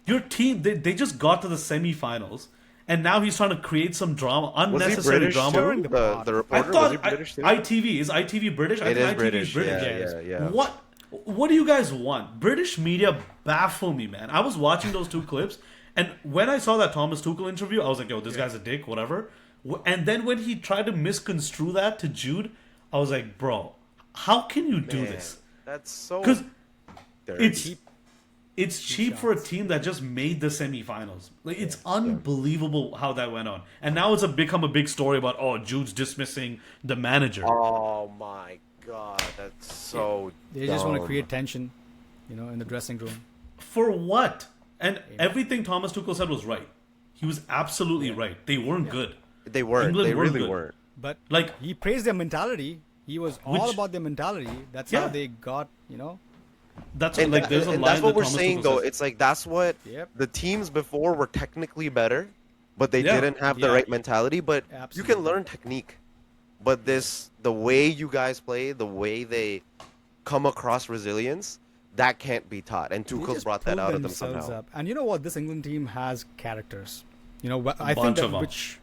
Your team, they just got to the semifinals. And now he's trying to create some drama, Was he unnecessary British drama. Stirring too? the pot. The I reporter, was thought he British too? ITV. Is ITV British? I It think is ITV British. is British. Yeah. What? what do you guys want? British media baffle me, man. I was watching those two clips, and when I saw that Thomas Tuchel interview, I was like, yo, this guy's a dick, whatever. And then when he tried to misconstrue that to Jude, I was like, bro, how can you do this? That's so Because dirty. it's cheap for a team that just made the semifinals. Like it's unbelievable how that went on, and now it's become a big story about Jude's dismissing the manager. Oh my god, that's so. They just want to dumb. create tension, in the dressing room. For what? And everything Thomas Tuchel said was right. He was absolutely right. They weren't good. They weren't. England They weren't really good. weren't. But Like- he praised their mentality. He was all about their mentality. That's how Yeah. they got, That's And, like there's a and line that's what that we're Thomas saying, Tuchel though. says. It's like that's what Yep. the teams before were technically better, but they Yeah. didn't have the Yeah. right mentality. But you Absolutely. can learn technique. But the way you guys play, the way they come across resilience, that can't be taught. And They Tuchel's just brought that pulled out of them themselves somehow. up. And you know what? This England team has characters. I think Bunch that of 'em. which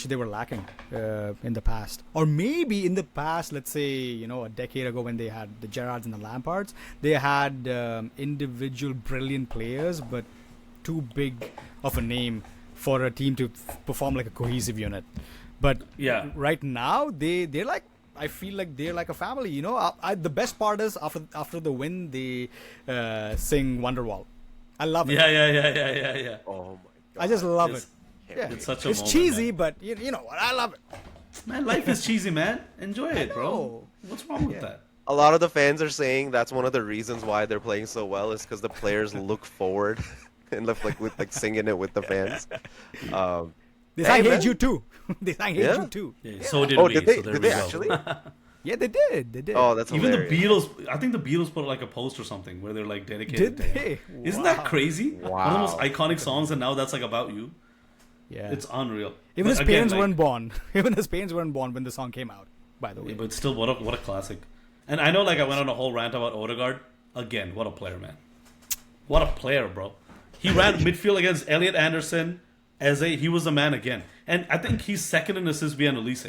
they were lacking in the past, or maybe in the past, let's say a decade ago when they had the Gerrards and the Lampards, they had individual brilliant players, but too big of a name for a team to perform like a cohesive unit. But Yeah. right now they're like. I feel like they're like a family, the best part is after the win, they sing Wonderwall. I love it. Yeah. Oh my god! I just love It's- it. Yeah. it's such a It's moment, cheesy, man. but you know what? I love it. Man, life is cheesy, man. Enjoy it, bro. know. What's wrong with that? A lot of the fans are saying that's one of the reasons why they're playing so well is because the players look forward and look like singing it with the fans. They sang Hey, Hey man. Jude too. They sang Hey Yeah. Jude too. Yeah, so did Oh, we. did they? So there Did we they go. actually? Yeah, they did. They did. Oh, that's Even the hilarious. Beatles, I think the Beatles put like a post or something where they're like dedicated Did to him. they? Isn't Wow. that crazy? One of the most Wow. iconic songs, and now that's like about you. Yeah. It's unreal. Even But his again, parents like- weren't born. Even his parents weren't born when the song came out. By the way. Yeah, but still, what a classic. And I know, like, I went on a whole rant about Odegaard. Again, what a player, man. What a player, bro. He ran midfield against Elliot Anderson. He was the man again. And I think he's second in assists behind Elise.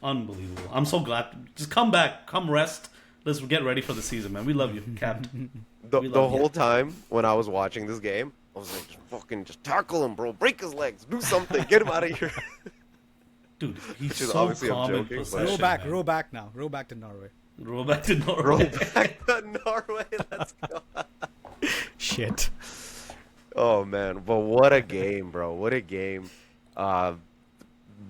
Unbelievable. I'm so glad. Just come back. Come rest. Let's get ready for the season, man. We love you, Captain. The We love you. whole time when I was watching this game, I was like, just tackle him, bro. Break his legs. Do something. Get him out of here. Dude, he's Which is so obviously I'm calm in joking, but- possession. man. row back now. Row back to Norway. Roll back to Roll Norway. back to Norway. Let's go. Shit. Oh man, but what a game, bro! What a game.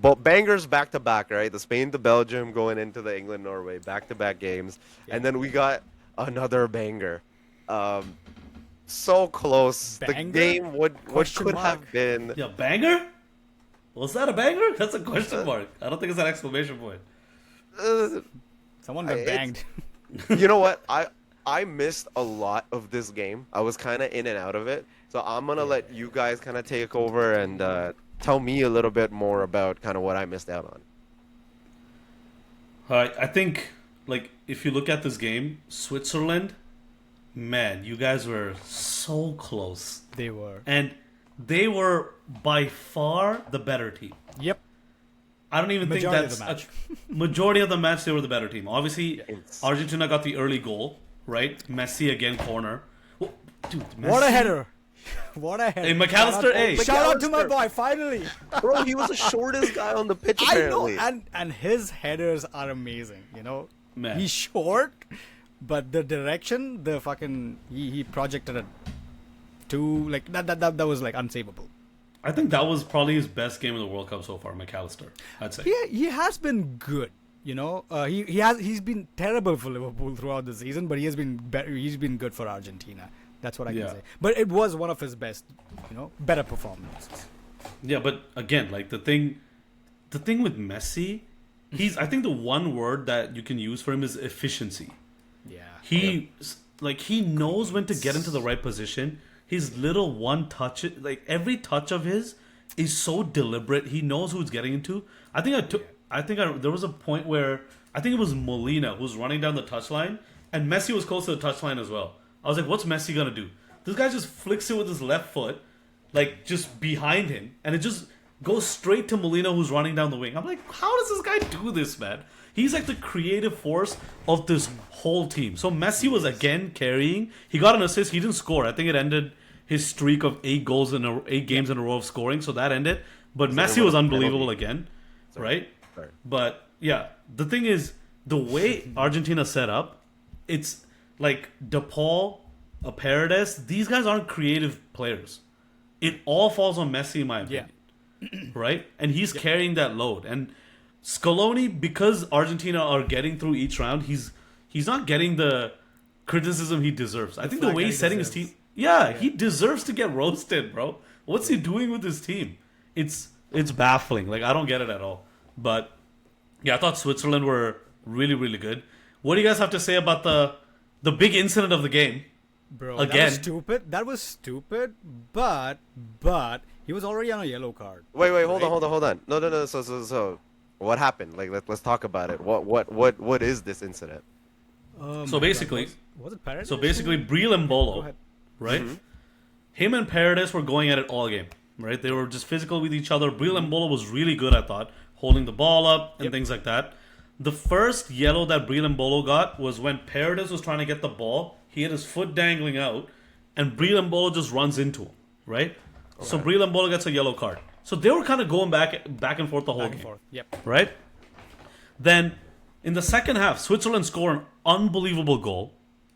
But bangers back to back, right? The Spain to Belgium going into the England Norway back to back games, and then we got another banger. So close. The Banger? game what Question could mark. have been. Yeah, banger? Was that a banger? That's a question mark. I don't think it's an exclamation point. Someone got It's- banged. You know what? I missed a lot of this game. I was kind of in and out of it. So I'm gonna let you guys kind of take over and tell me a little bit more about kind of what I missed out on. I think, like, if you look at this game, Switzerland, man, you guys were so close. They were. And they were by far the better team. Yep. I don't even Majority of think the that's match. majority of the match. They were the better team. Obviously, It's- Argentina got the early goal, right? Messi again corner. Well, dude, Messi, What a header. What a header. Hey, McAllister, hey. Shout out to my McAllister. boy, finally. Bro, he was the shortest guy on the pitch I know, apparently. and his headers are amazing. Man. He's short, but the direction, the fucking he projected it to like that was like unsavable. I think that was probably his best game of the World Cup so far, McAllister. I'd say. He has been good. He's been terrible for Liverpool throughout the season, but he's been good for Argentina. That's what I can Yeah. say. But it was one of his best, better performances. Yeah, but again, like the thing with Messi, I think the one word that you can use for him is efficiency. Yeah. He knows when to get into the right position. His little one touch, like every touch of his is so deliberate. He knows who he's getting into. There was a point where I think it was Molina who was running down the touchline, and Messi was close to the touchline as well. I was like, what's Messi gonna do? This guy just flicks it with his left foot, like just behind him, and it just goes straight to Molina who's running down the wing. I'm like, how does this guy do this, man? He's like the creative force of this whole team. So Messi was again carrying. He got an assist. He didn't score. I think it ended his streak of 8 games in a row of scoring. So that ended. But Messi was unbelievable again, right? Sorry. But yeah, the thing is, the way Argentina set up, it's like DePaul, Paredes. These guys aren't creative players. It all falls on Messi, in my opinion. Right? And he's carrying that load. And Scaloni, because Argentina are getting through each round, he's not getting the criticism he deserves. I think the way he's setting his team, he deserves to get roasted, bro. What's he doing with his team? It's baffling. Like, I don't get it at all. But yeah, I thought Switzerland were really, really good. What do you guys have to say about the big incident of the game? Bro, Again. That was stupid. But he was already on a yellow card. Wait, hold on. No. So, what happened? Like, let's talk about it. What is this incident? So basically, was it Paredes? Breel and Go Bolo, ahead. right? Him and Paredes were going at it all game, right? They were just physical with each other. Breel and Bolo was really good, I thought, holding the ball up and things like that. The first yellow that Breel and Bolo got was when Paredes was trying to get the ball. He had his foot dangling out, and Breel and Bolo just runs into him, right? Okay. So Breel and Bolo gets a yellow card. So they were kind of going back and forth the whole game. Yep. Right? Then, in the second half, Switzerland scored an unbelievable goal.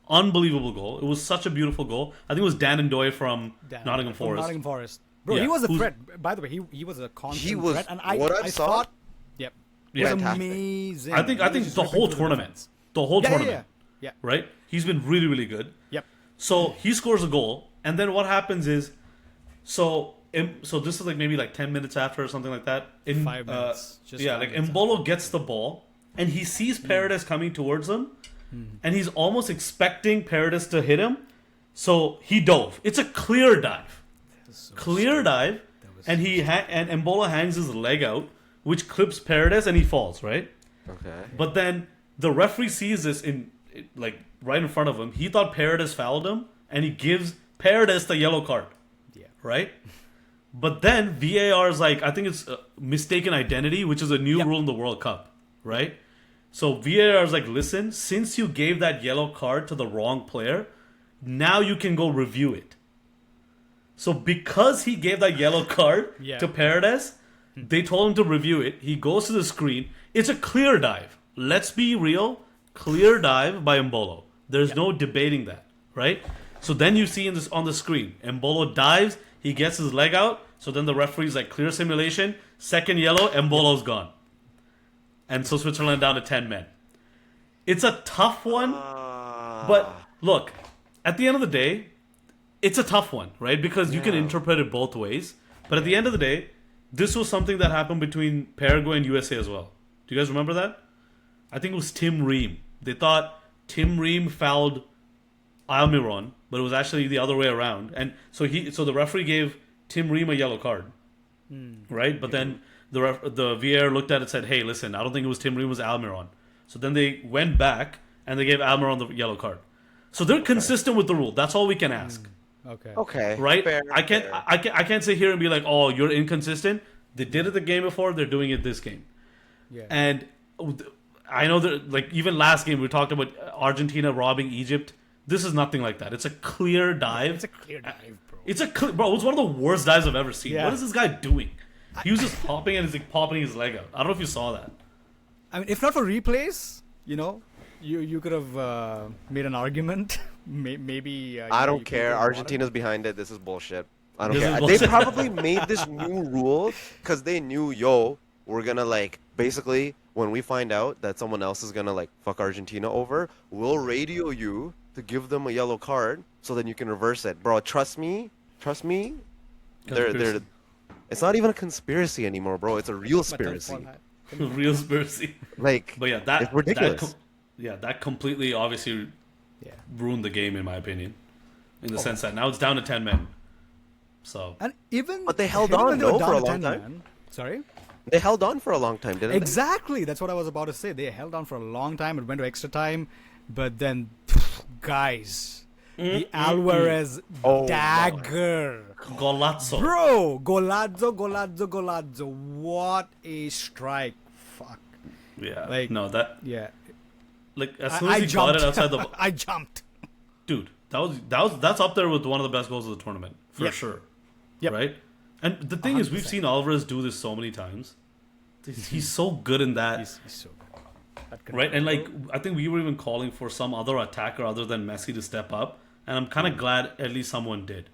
It was such a beautiful goal. I think it was Dan Ndoye from Nottingham Forest. Bro, he was a threat. By the way, he was a constant threat. And I thought, it was amazing. I think the whole tournament. The whole tournament. Yeah. Right? He's been really, really good. Yep. So he scores a goal, and then what happens is, so this is like maybe like 10 minutes after or something like that. 5 minutes. Mbolo gets the ball, and he sees Paredes coming towards him, and he's almost expecting Paredes to hit him, so he dove. It's a clear dive. Dive, and and Mbolo hangs his leg out, which clips Paredes, and he falls, right? Okay. But then the referee sees this right in front of him. He thought Paredes fouled him, and he gives Paredes the yellow card. Yeah. Right? But then VAR is like, I think it's mistaken identity, which is a new rule in the World Cup. Right? So VAR is like, listen, since you gave that yellow card to the wrong player, now you can go review it. So because he gave that yellow card to Paredes, they told him to review it. He goes to the screen. It's a clear dive. Let's be real. Clear dive by Mbolo. There's no debating that, right? So then you see on the screen, Mbolo dives, he gets his leg out, so then the referee's like, clear simulation, second yellow, Mbolo's gone. And so Switzerland down to 10 men. It's a tough one, but look, at the end of the day, it's a tough one, right? Because you can interpret it both ways. But at the end of the day, this was something that happened between Paraguay and USA as well. Do you guys remember that? I think it was Tim Ream. They thought Tim Ream fouled Almiron, but it was actually the other way around. And so the referee gave Tim Ream a yellow card, right? But then the VAR looked at it and said, "Hey, listen, I don't think it was Tim Ream, it was Almiron." So then they went back and they gave Almiron the yellow card. So they're consistent with the rule. That's all we can ask. Okay. Right? Fair, I can't sit here and be like, "Oh, you're inconsistent." They did it the game before. They're doing it this game. Yeah. And I know that, like, even last game we talked about Argentina robbing Egypt. This is nothing like that. It's a clear dive. It's a clear dive, bro. It was one of the worst dives I've ever seen. Yeah. What is this guy doing? He was just hopping and popping his leg out. I don't know if you saw that. I mean, if not for replays, you could have made an argument. Maybe. I don't care. Argentina's behind it. This is bullshit. I don't This care. is They bullshit. probably made this new rule because they knew, we're gonna basically when we find out that someone else is gonna fuck Argentina over, we'll radio you to give them a yellow card so then you can reverse it, bro. Trust me. They're. It's not even a conspiracy anymore, bro. It's a real conspiracy. Real conspiracy. But yeah, it's ridiculous. That completely obviously ruined the game in my opinion, in the sense that now it's down to 10 men. So. And But they held on though for a long time. Man. Sorry. They held on for a long time, didn't they? Exactly. That's what I was about to say. They held on for a long time. It went to extra time, but then, guys, the Alvarez dagger. Golazzo. Bro, Golazzo. What a strike. Fuck. Yeah. Like, No, that yeah. like as soon as he got it outside the I jumped. dude, that's up there with one of the best goals of the tournament for Yep. sure. Yep. Right? And the thing is, we've 100%. seen Alvarez do this so many times. He's so good in that. He's so good. That Right? And like, control. I think we were even calling for some other attacker other than Messi to step up. And I'm kind of glad at least someone did.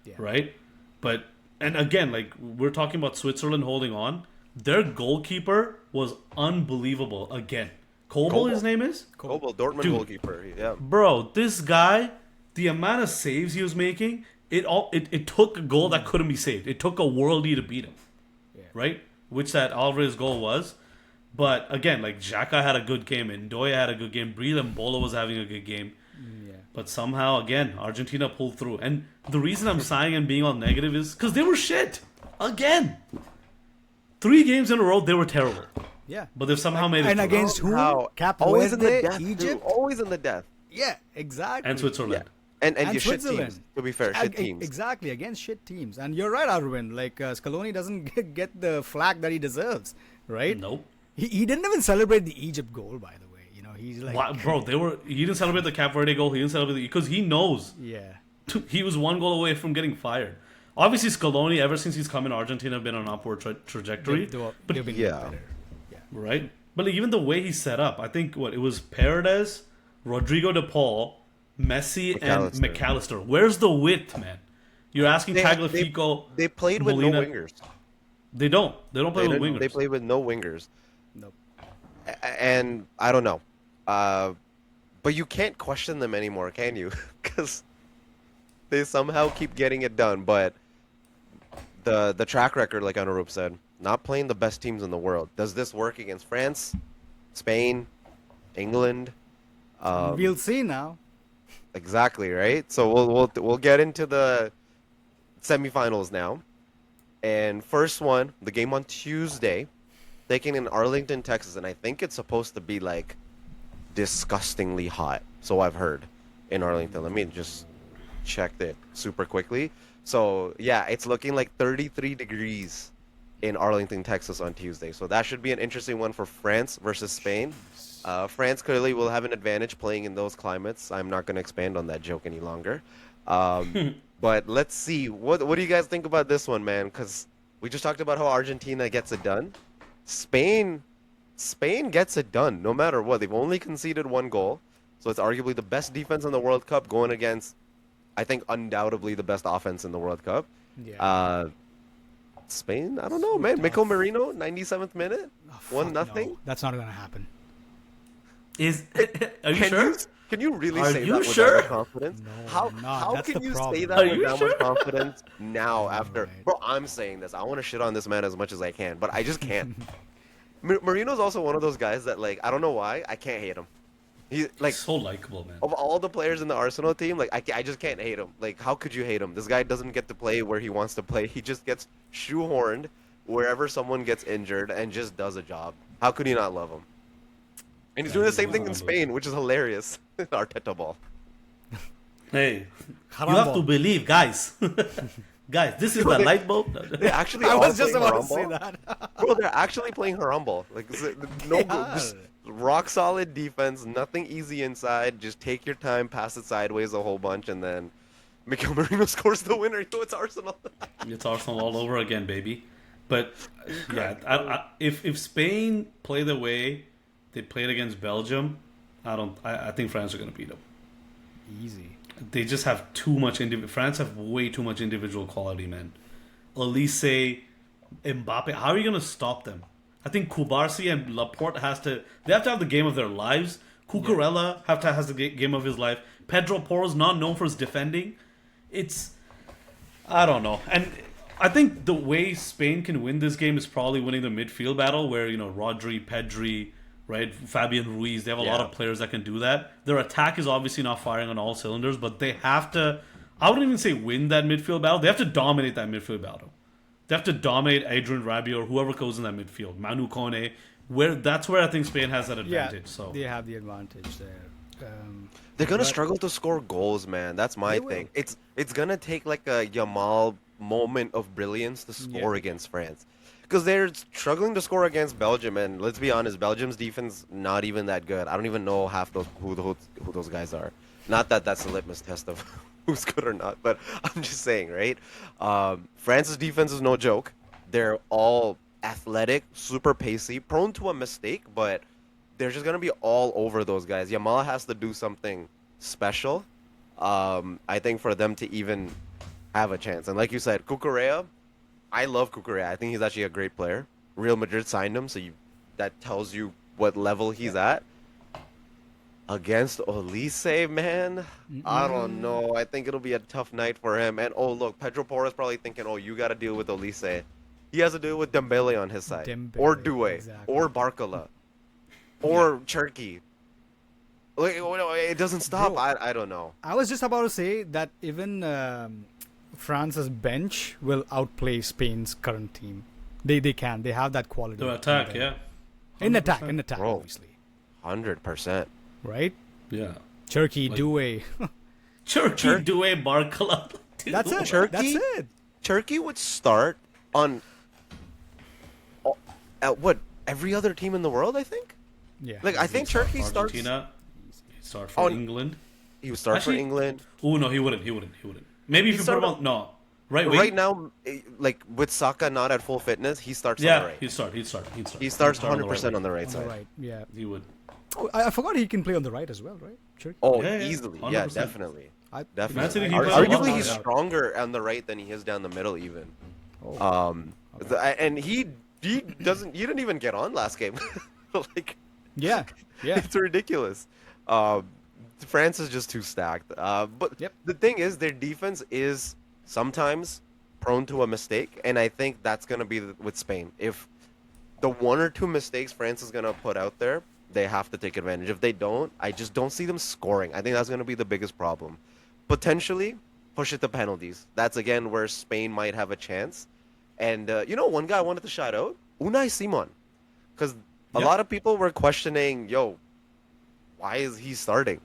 Yeah. Right? But, and again, like, we're talking about Switzerland holding on. Their goalkeeper was unbelievable again. Kobel, his name is? Kobel, Dortmund Dude. goalkeeper. Yeah. Bro, this guy, the amount of saves he was making, it took a goal that couldn't be saved. It took a worldie to beat him. Yeah. Right? Which that Alvarez goal was. But again, like Xhaka had a good game, Ndoye had a good game, Breel Mbola was having a good game. Yeah. But somehow, again, Argentina pulled through. And the reason I'm sighing and being all negative is because they were shit. Again. 3 games in a row, they were terrible. Yeah. But they've somehow made it And through. against who? How? Cape Always in the Verde, death, Egypt? Egypt. Always in the death. Yeah, exactly. And Switzerland. And And your shit Switzerland. teams. To be fair, shit teams. Exactly, against shit teams. And you're right, Arvind. Like, Scaloni doesn't get the flag that he deserves, right? Nope. He didn't even celebrate the Egypt goal, by the way. You know, he's like... Wow, bro, he didn't celebrate the Cape Verde goal. He didn't celebrate because he knows Yeah. he was 1 goal away from getting fired. Obviously, Scaloni, ever since he's come in, Argentina have been on an upward trajectory. They've been yeah. better. Yeah. Right? But like, even the way he set up, I think it was Paredes, Rodrigo de Paul, Messi, and McAllister. McAllister. Where's the width, man? You're asking Tagliafico. They played with Molina. no wingers. They don't. They don't play with wingers. They played with no wingers. Nope. And I don't know. But you can't question them anymore, can you? Because they somehow keep getting it done. But the track record, like Anurup said, not playing the best teams in the world. Does this work against France, Spain, England? We'll see now. Exactly, right? So we'll get into the semifinals now. And first one, the game on Tuesday, taken in Arlington, Texas, and I think it's supposed to be like disgustingly hot. So I've heard in Arlington. Let me just check it super quickly. So yeah, it's looking like 33 degrees in Arlington, Texas on Tuesday. So that should be an interesting one for France versus Spain. France clearly will have an advantage playing in those climates. I'm not going to expand on that joke any longer. But let's see. What do you guys think about this one, man? Because we just talked about how Argentina gets it done. Spain gets it done no matter what. They've only conceded 1 goal. So it's arguably the best defense in the World Cup going against, I think, undoubtedly the best offense in the World Cup. Yeah. Spain, I don't know, man. Mikel Merino, 97th minute, Oh, 1-0. no, that's not going to happen. Are you sure? Can you really Are say you that with sure? that much confidence? No, how I'm not. how That's can the you problem. say that Are with you that sure? much confidence now after? right. Bro, I'm saying this. I want to shit on this man as much as I can, but I just can't. Marino's also one of those guys that, like, I don't know why, I can't hate him. He like So likable, man. of all the players in the Arsenal team, like I just can't hate him. Like, how could you hate him? This guy doesn't get to play where he wants to play. He just gets shoehorned wherever someone gets injured and just does a job. How could you not love him? And he's doing the same thing in Spain, which is hilarious. Arteta ball. Hey, Haram you have ball. to believe, guys. Guys, this is the light bulb. They actually I are was just playing about to say Haram ball. that. Bro, they're actually playing Haram ball. Like, no, just rock solid defense, nothing easy inside. Just take your time, pass it sideways a whole bunch, and then Mikel Merino scores the winner. Yo, it's Arsenal. It's Arsenal all over again, baby. But yeah, if Spain play the way they played against Belgium, I think France are going to beat them. Easy. They just have too much France have way too much individual quality, man. Elise, Mbappe, how are you going to stop them? I think Kubarsi and Laporte have to have the game of their lives. Cucurella has the game of his life. Pedro Porro's not known for his defending. I don't know. And I think the way Spain can win this game is probably winning the midfield battle where, Rodri, Pedri, right, Fabian Ruiz, they have a lot of players that can do that. Their attack is obviously not firing on all cylinders, but they have to, I wouldn't even say win that midfield battle. They have to dominate that midfield battle. They have to dominate Adrian Rabiot or whoever goes in that midfield. Manu Kone. That's where I think Spain has that advantage. Yeah, So they have the advantage there. They're gonna struggle to score goals, man. That's my They will. thing. It's gonna take like a Yamal moment of brilliance to score against France. Because they're struggling to score against Belgium, and let's be honest, Belgium's defense not even that good. I don't even know half who those guys are. Not that that's a litmus test of who's good or not, but I'm just saying, right? France's defense is no joke. They're all athletic, super pacey, prone to a mistake, but they're just gonna be all over those guys. Yamal has to do something special, I think, for them to even have a chance. And like you said, Cucurella, I love Cucurella. I think he's actually a great player. Real Madrid signed him, so that tells you what level he's at. Against Olise, man, I don't know. I think it'll be a tough night for him. And oh, look, Pedro Porro's probably thinking, oh, you got to deal with Olise. He has to deal with Dembele on his side, or Doué, exactly. or Barcola, or Cherki. Like, it doesn't stop. Bro, I don't know. I was just about to say that even France's bench will outplay Spain's current team. They can. They have that quality. The attack, yeah. 100%. In attack, Bro, obviously. 100%. Right? Yeah. Turkey, Doué. Turkey, Doué, Barcola. That's it. Turkey? That's it. Turkey would start on at what, every other team in the world, I think? Yeah. Like, I think Turkey starts... Argentina. He'd start for England. He would start Actually, for England. Oh, no, he wouldn't. Maybe if you put him on... No. Right now, like, with Saka not at full fitness, he starts on the right. He'd start. He starts 100% on the right On side. the right, yeah. He would. Oh, I forgot he can play on the right as well, right? Turkey. Oh, Yeah, easily. 100%. Yeah, definitely. Definitely. He plays a lot Arguably, more, he's yeah. stronger on the right than he is down the middle, even. Oh. And he didn't even get on last game. Like, Yeah. it's ridiculous. France is just too stacked. But Yep. the thing is, their defense is sometimes prone to a mistake, and I think that's going to be with Spain. If the one or two mistakes France is going to put out there, they have to take advantage. If they don't, I just don't see them scoring. I think that's going to be the biggest problem. Potentially, push it to penalties. That's, again, where Spain might have a chance. And, one guy I wanted to shout out, Unai Simon. Because a lot of people were questioning, why is he starting?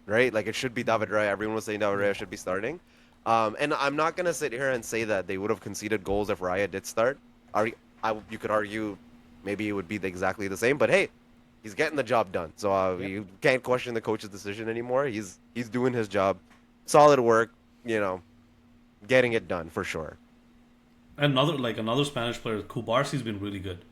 Right? Like, it should be David Raya. Everyone was saying David Raya should be starting. And I'm not going to sit here and say that they would have conceded goals if Raya did start. You could argue maybe it would be exactly the same. But, hey, he's getting the job done. So you can't question the coach's decision anymore. He's doing his job. Solid work, getting it done for sure. Another Spanish player, Kubarsi's been really good.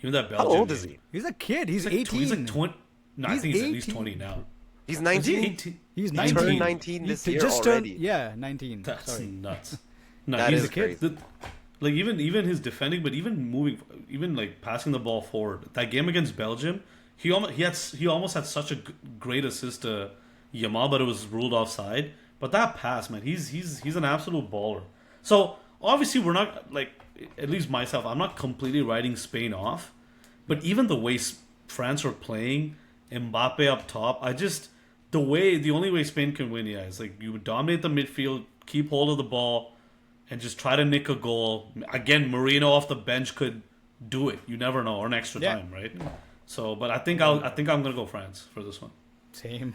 Even that Belgian. How old is he? He's a kid. He's He's 18. He's like 20. No, I think he's at least 18. 20 now. He's Is 19. he 18? He's He 19. turned 19 this year just already. Turned, yeah, 19. That's Sorry. nuts. No, That he's is a kid. crazy. Like even his defending, but even moving, even like passing the ball forward. That game against Belgium, he almost had such a great assist to Yamal, but it was ruled offside. But that pass, man, he's an absolute baller. So obviously we're not, like, at least myself, I'm not completely writing Spain off, but even the way France were playing, Mbappe up top, the only way Spain can win, is like you would dominate the midfield, keep hold of the ball, and just try to nick a goal. Again, Merino off the bench could do it. You never know, or an extra time, right? So, but I think I'm gonna go France for this one. Same.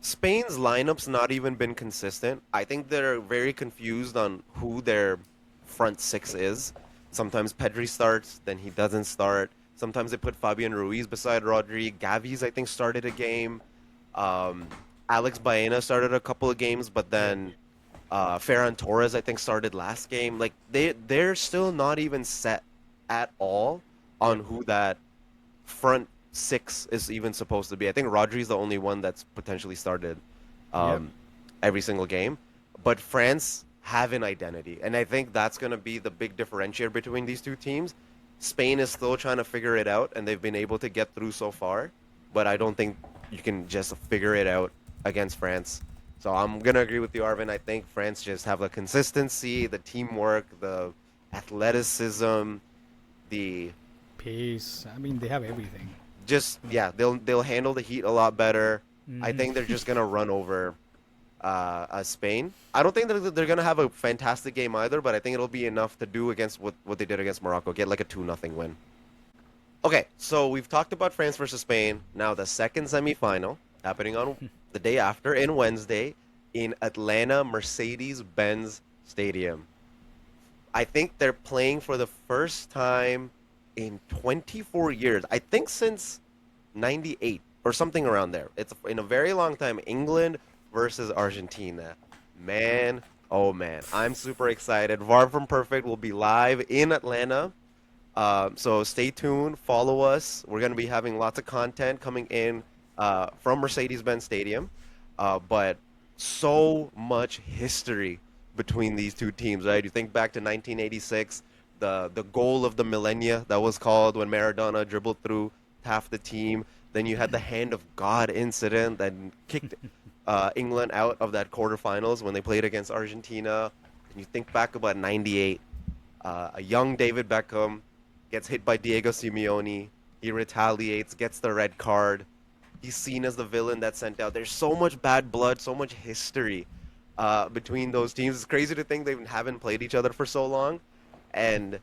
Spain's lineup's not even been consistent. I think they're very confused on who their front six is. Sometimes Pedri starts, then he doesn't start. Sometimes they put Fabian Ruiz beside Rodri. Gavi's, I think, started a game. Alex Baena started a couple of games, but then Ferran Torres, I think, started last game. Like, they're still not even set at all on who that front six is even supposed to be. I think Rodri's the only one that's potentially started every single game. But France have an identity, and I think that's going to be the big differentiator between these two teams. Spain is still trying to figure it out, and they've been able to get through so far, but I don't think you can just figure it out against France. So I'm going to agree with you, Arvin. I think France just have the consistency, the teamwork, the athleticism, the Pace. I mean, they have everything. they'll handle the heat a lot better. I think they're just going to run over Spain. I don't think that they're going to have a fantastic game either, but I think it'll be enough to do against what they did against Morocco. Get like a 2-0 win. Okay, so we've talked about France versus Spain. Now the second semifinal happening on the day after, in Wednesday, in Atlanta Mercedes-Benz Stadium. I think they're playing for the first time in 24 years. I think since 98 or something around there. It's in a very long time. England versus Argentina. Man, oh man, I'm super excited. VAR from Perfect will be live in Atlanta. So stay tuned, follow us. We're going to be having lots of content coming in from Mercedes-Benz Stadium. But so much history between these two teams, right? You think back to 1986, the goal of the millennia that was called when Maradona dribbled through half the team. Then you had the hand of God incident that kicked England out of that quarterfinals when they played against Argentina. And you think back about 98, a young David Beckham gets hit by Diego Simeone. He retaliates, gets the red card. He's seen as the villain that's sent out. There's so much bad blood, so much history between those teams. It's crazy to think they haven't played each other for so long. And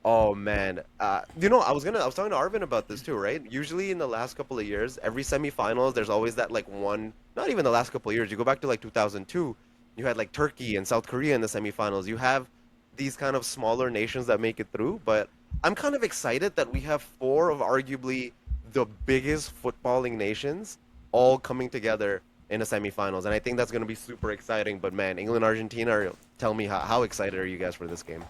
oh man, I was talking to Arvin about this too, right? Usually in the last couple of years, every semifinals, there's always that like one. Not even the last couple of years. You go back to like 2002, you had like Turkey and South Korea in the semifinals. You have these kind of smaller nations that make it through, but I'm kind of excited that we have four of arguably the biggest footballing nations all coming together in the semifinals, and I think that's going to be super exciting. But man, England, Argentina, tell me how excited are you guys for this game?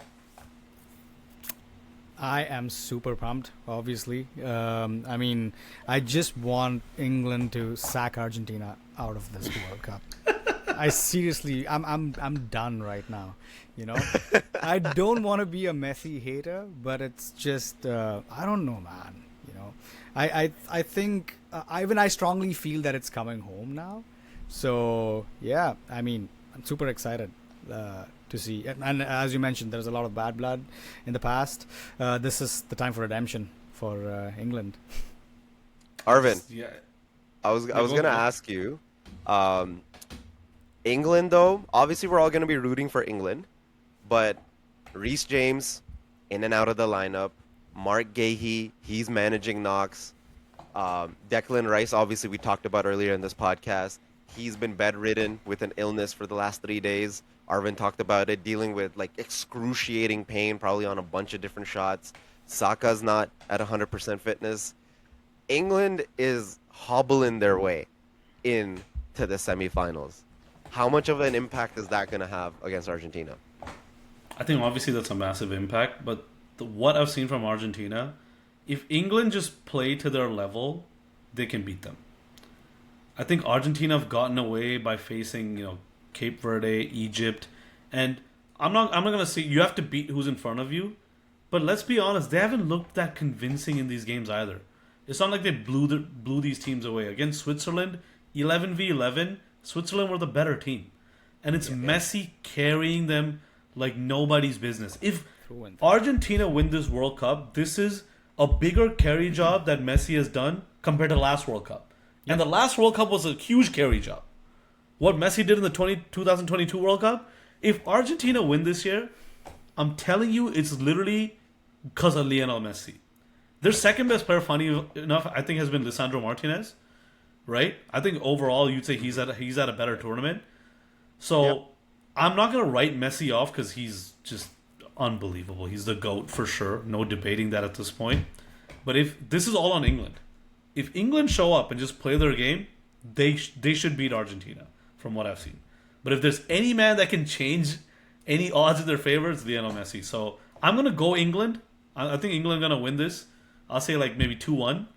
I am super pumped, obviously. I mean, I just want England to sack Argentina out of this World Cup. I seriously, I'm done right now. You know, I don't want to be a Messi hater, but it's just, I don't know, man. You know, I think I strongly feel that it's coming home now. So yeah, I mean, I'm super excited to see. And as you mentioned, there's a lot of bad blood in the past. This is the time for redemption for England. Arvin, Yeah. I was gonna ask you, England though. Obviously, we're all gonna be rooting for England, but Reece James in and out of the lineup. Mark Gahey, he's managing knocks. Declan Rice, obviously, we talked about earlier in this podcast. He's been bedridden with an illness for the last 3 days. Arvin talked about it, dealing with like excruciating pain, probably on a bunch of different shots. Saka's not at 100% fitness. England is hobbling their way into the semifinals. How much of an impact is that going to have against Argentina? I think obviously that's a massive impact, but what I've seen from Argentina, if England just play to their level, they can beat them. I think Argentina have gotten away by facing, Cape Verde, Egypt, and I'm not gonna say you have to beat who's in front of you, but let's be honest, they haven't looked that convincing in these games either. It's not like they blew these teams away. Against Switzerland, 11v11, Switzerland were the better team, and it's Messi carrying them like nobody's business. If Argentina win this World Cup, this is a bigger carry job that Messi has done compared to last World Cup. Yep. And the last World Cup was a huge carry job. What Messi did in the 2022 World Cup, if Argentina win this year, I'm telling you, it's literally because of Lionel Messi. Their second best player, funny enough, I think has been Lisandro Martinez, right? I think overall you'd say he's at a better tournament. So I'm not gonna write Messi off because he's just unbelievable. He's the GOAT for sure. No debating that at this point. But if this is all on England, if England show up and just play their game, they should beat Argentina from what I've seen. But if there's any man that can change any odds in their favor, it's Lionel Messi. So I'm gonna go England. I think England gonna win this. I'll say like maybe 2-1.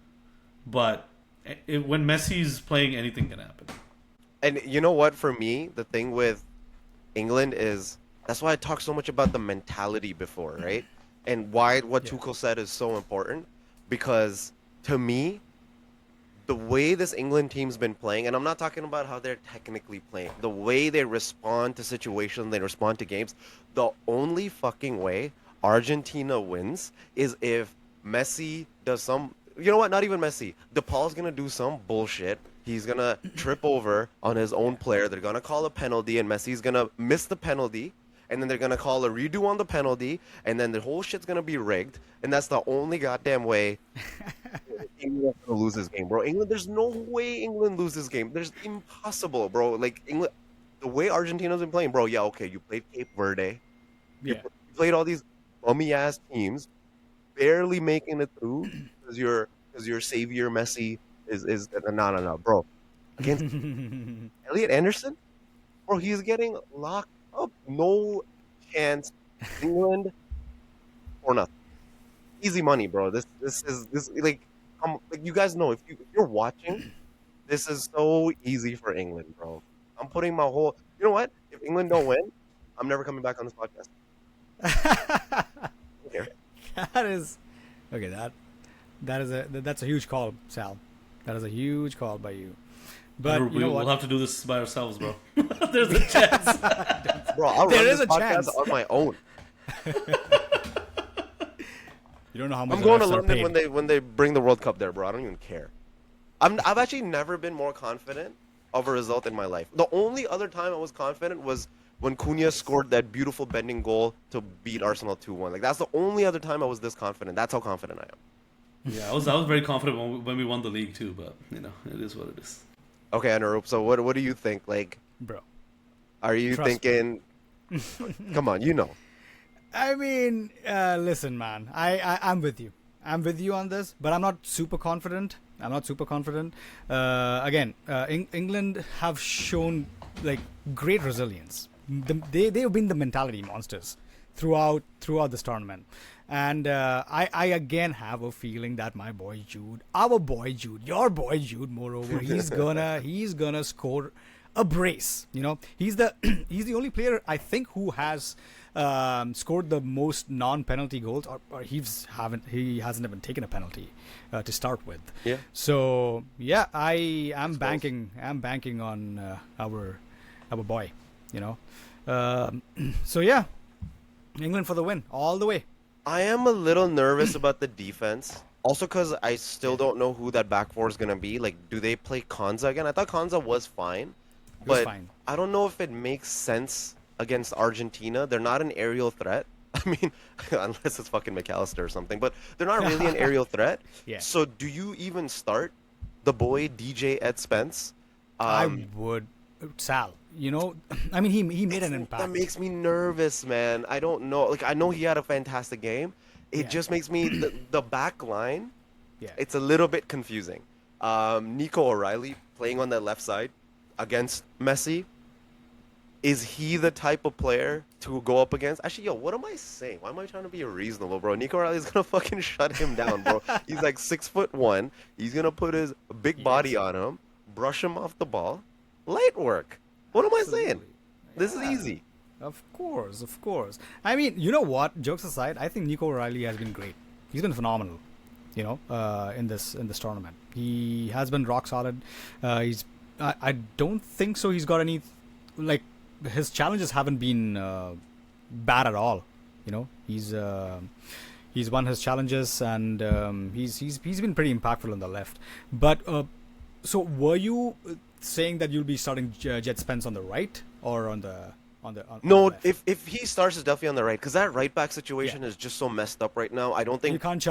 But when Messi's playing, anything can happen. And you know what? For me, the thing with England is that's why I talked so much about the mentality before, right? And why what Tuchel said is so important, because to me, the way this England team's been playing, and I'm not talking about how they're technically playing, the way they respond to situations, they respond to games, the only fucking way Argentina wins is if Messi does some, you know what, not even Messi. DePaul's going to do some bullshit. He's going to trip over on his own player. They're going to call a penalty, and Messi's going to miss the penalty. And then they're going to call a redo on the penalty, and then the whole shit's going to be rigged. And that's the only goddamn way England's going to lose this game, bro. England, there's no way England loses this game. There's impossible, bro. Like, England, the way Argentina's been playing, bro. Yeah, okay, you played Cape Verde, you, Yeah. you played all these bummy ass teams, barely making it through because your savior Messi is no, bro. Against Elliot Anderson, bro, he's getting locked up. No chance. England or nothing. Easy money, bro. This like you guys know if you're watching, this is so easy for England, bro. I'm putting my whole. You know what? If England don't win, I'm never coming back on this podcast. I don't care. That is okay. That's a huge call, Sal. That is a huge call by you. But you know what? We'll have to do this by ourselves, bro. There's a chance. Bro, I'll There run is this a podcast chance. on my own. You don't know how much I'm going to the refs are London paid. when they bring the World Cup there, bro. I don't even care. I've actually never been more confident of a result in my life. The only other time I was confident was when Cunha scored that beautiful bending goal to beat Arsenal 2-1. Like that's the only other time I was this confident. That's how confident I am. Yeah, I was very confident when we won the league too, but it is what it is. Okay, Anurup. So what do you think? Like, Bro. are you Trust me. thinking? Come on, you know. I mean, listen, man. I'm with you. I'm with you on this, but I'm not super confident. Again, England have shown like great resilience. They've been the mentality monsters throughout this tournament, and I again have a feeling that my boy Jude, our boy Jude, your boy Jude, moreover, he's gonna score a brace. He's the he's the only player I think who has scored the most non-penalty goals, or he hasn't even taken a penalty to start with. Yeah. So yeah, I'm banking on our boy. So yeah, England for the win all the way. I am a little nervous about the defense. Also, because I still don't know who that back four is gonna be. Like, do they play Konza again? I thought Konza was fine, but fine. I don't know if it makes sense against Argentina. They're not an aerial threat. I mean, unless it's fucking McAllister or something, but they're not really an aerial threat. Yeah. So, do you even start the boy DJ Ed Spence? I would, Sal. I mean, he made an impact. That makes me nervous, man. I don't know. Like, I know he had a fantastic game. It Yeah. just makes me the back line. Yeah. It's a little bit confusing. Nico O'Reilly playing on that left side against Messi. Is he the type of player to go up against? Actually, yo, what am I saying? Why am I trying to be reasonable, bro? Nico O'Reilly's gonna fucking shut him down, bro. He's like 6'1". He's gonna put his big body on him, brush him off the ball. Light work. What am I saying? This is easy. Of course. I mean, you know what? Jokes aside, I think Nico O'Reilly has been great. He's been phenomenal. In this tournament, he has been rock solid. I don't think so. He's got any like his challenges haven't been bad at all. He's won his challenges, and he's been pretty impactful on the left. But so were you saying that you'll be starting Jet Spence on the right or on the No, left? if he starts, it's definitely on the right because that right back situation is just so messed up right now. I don't think you can't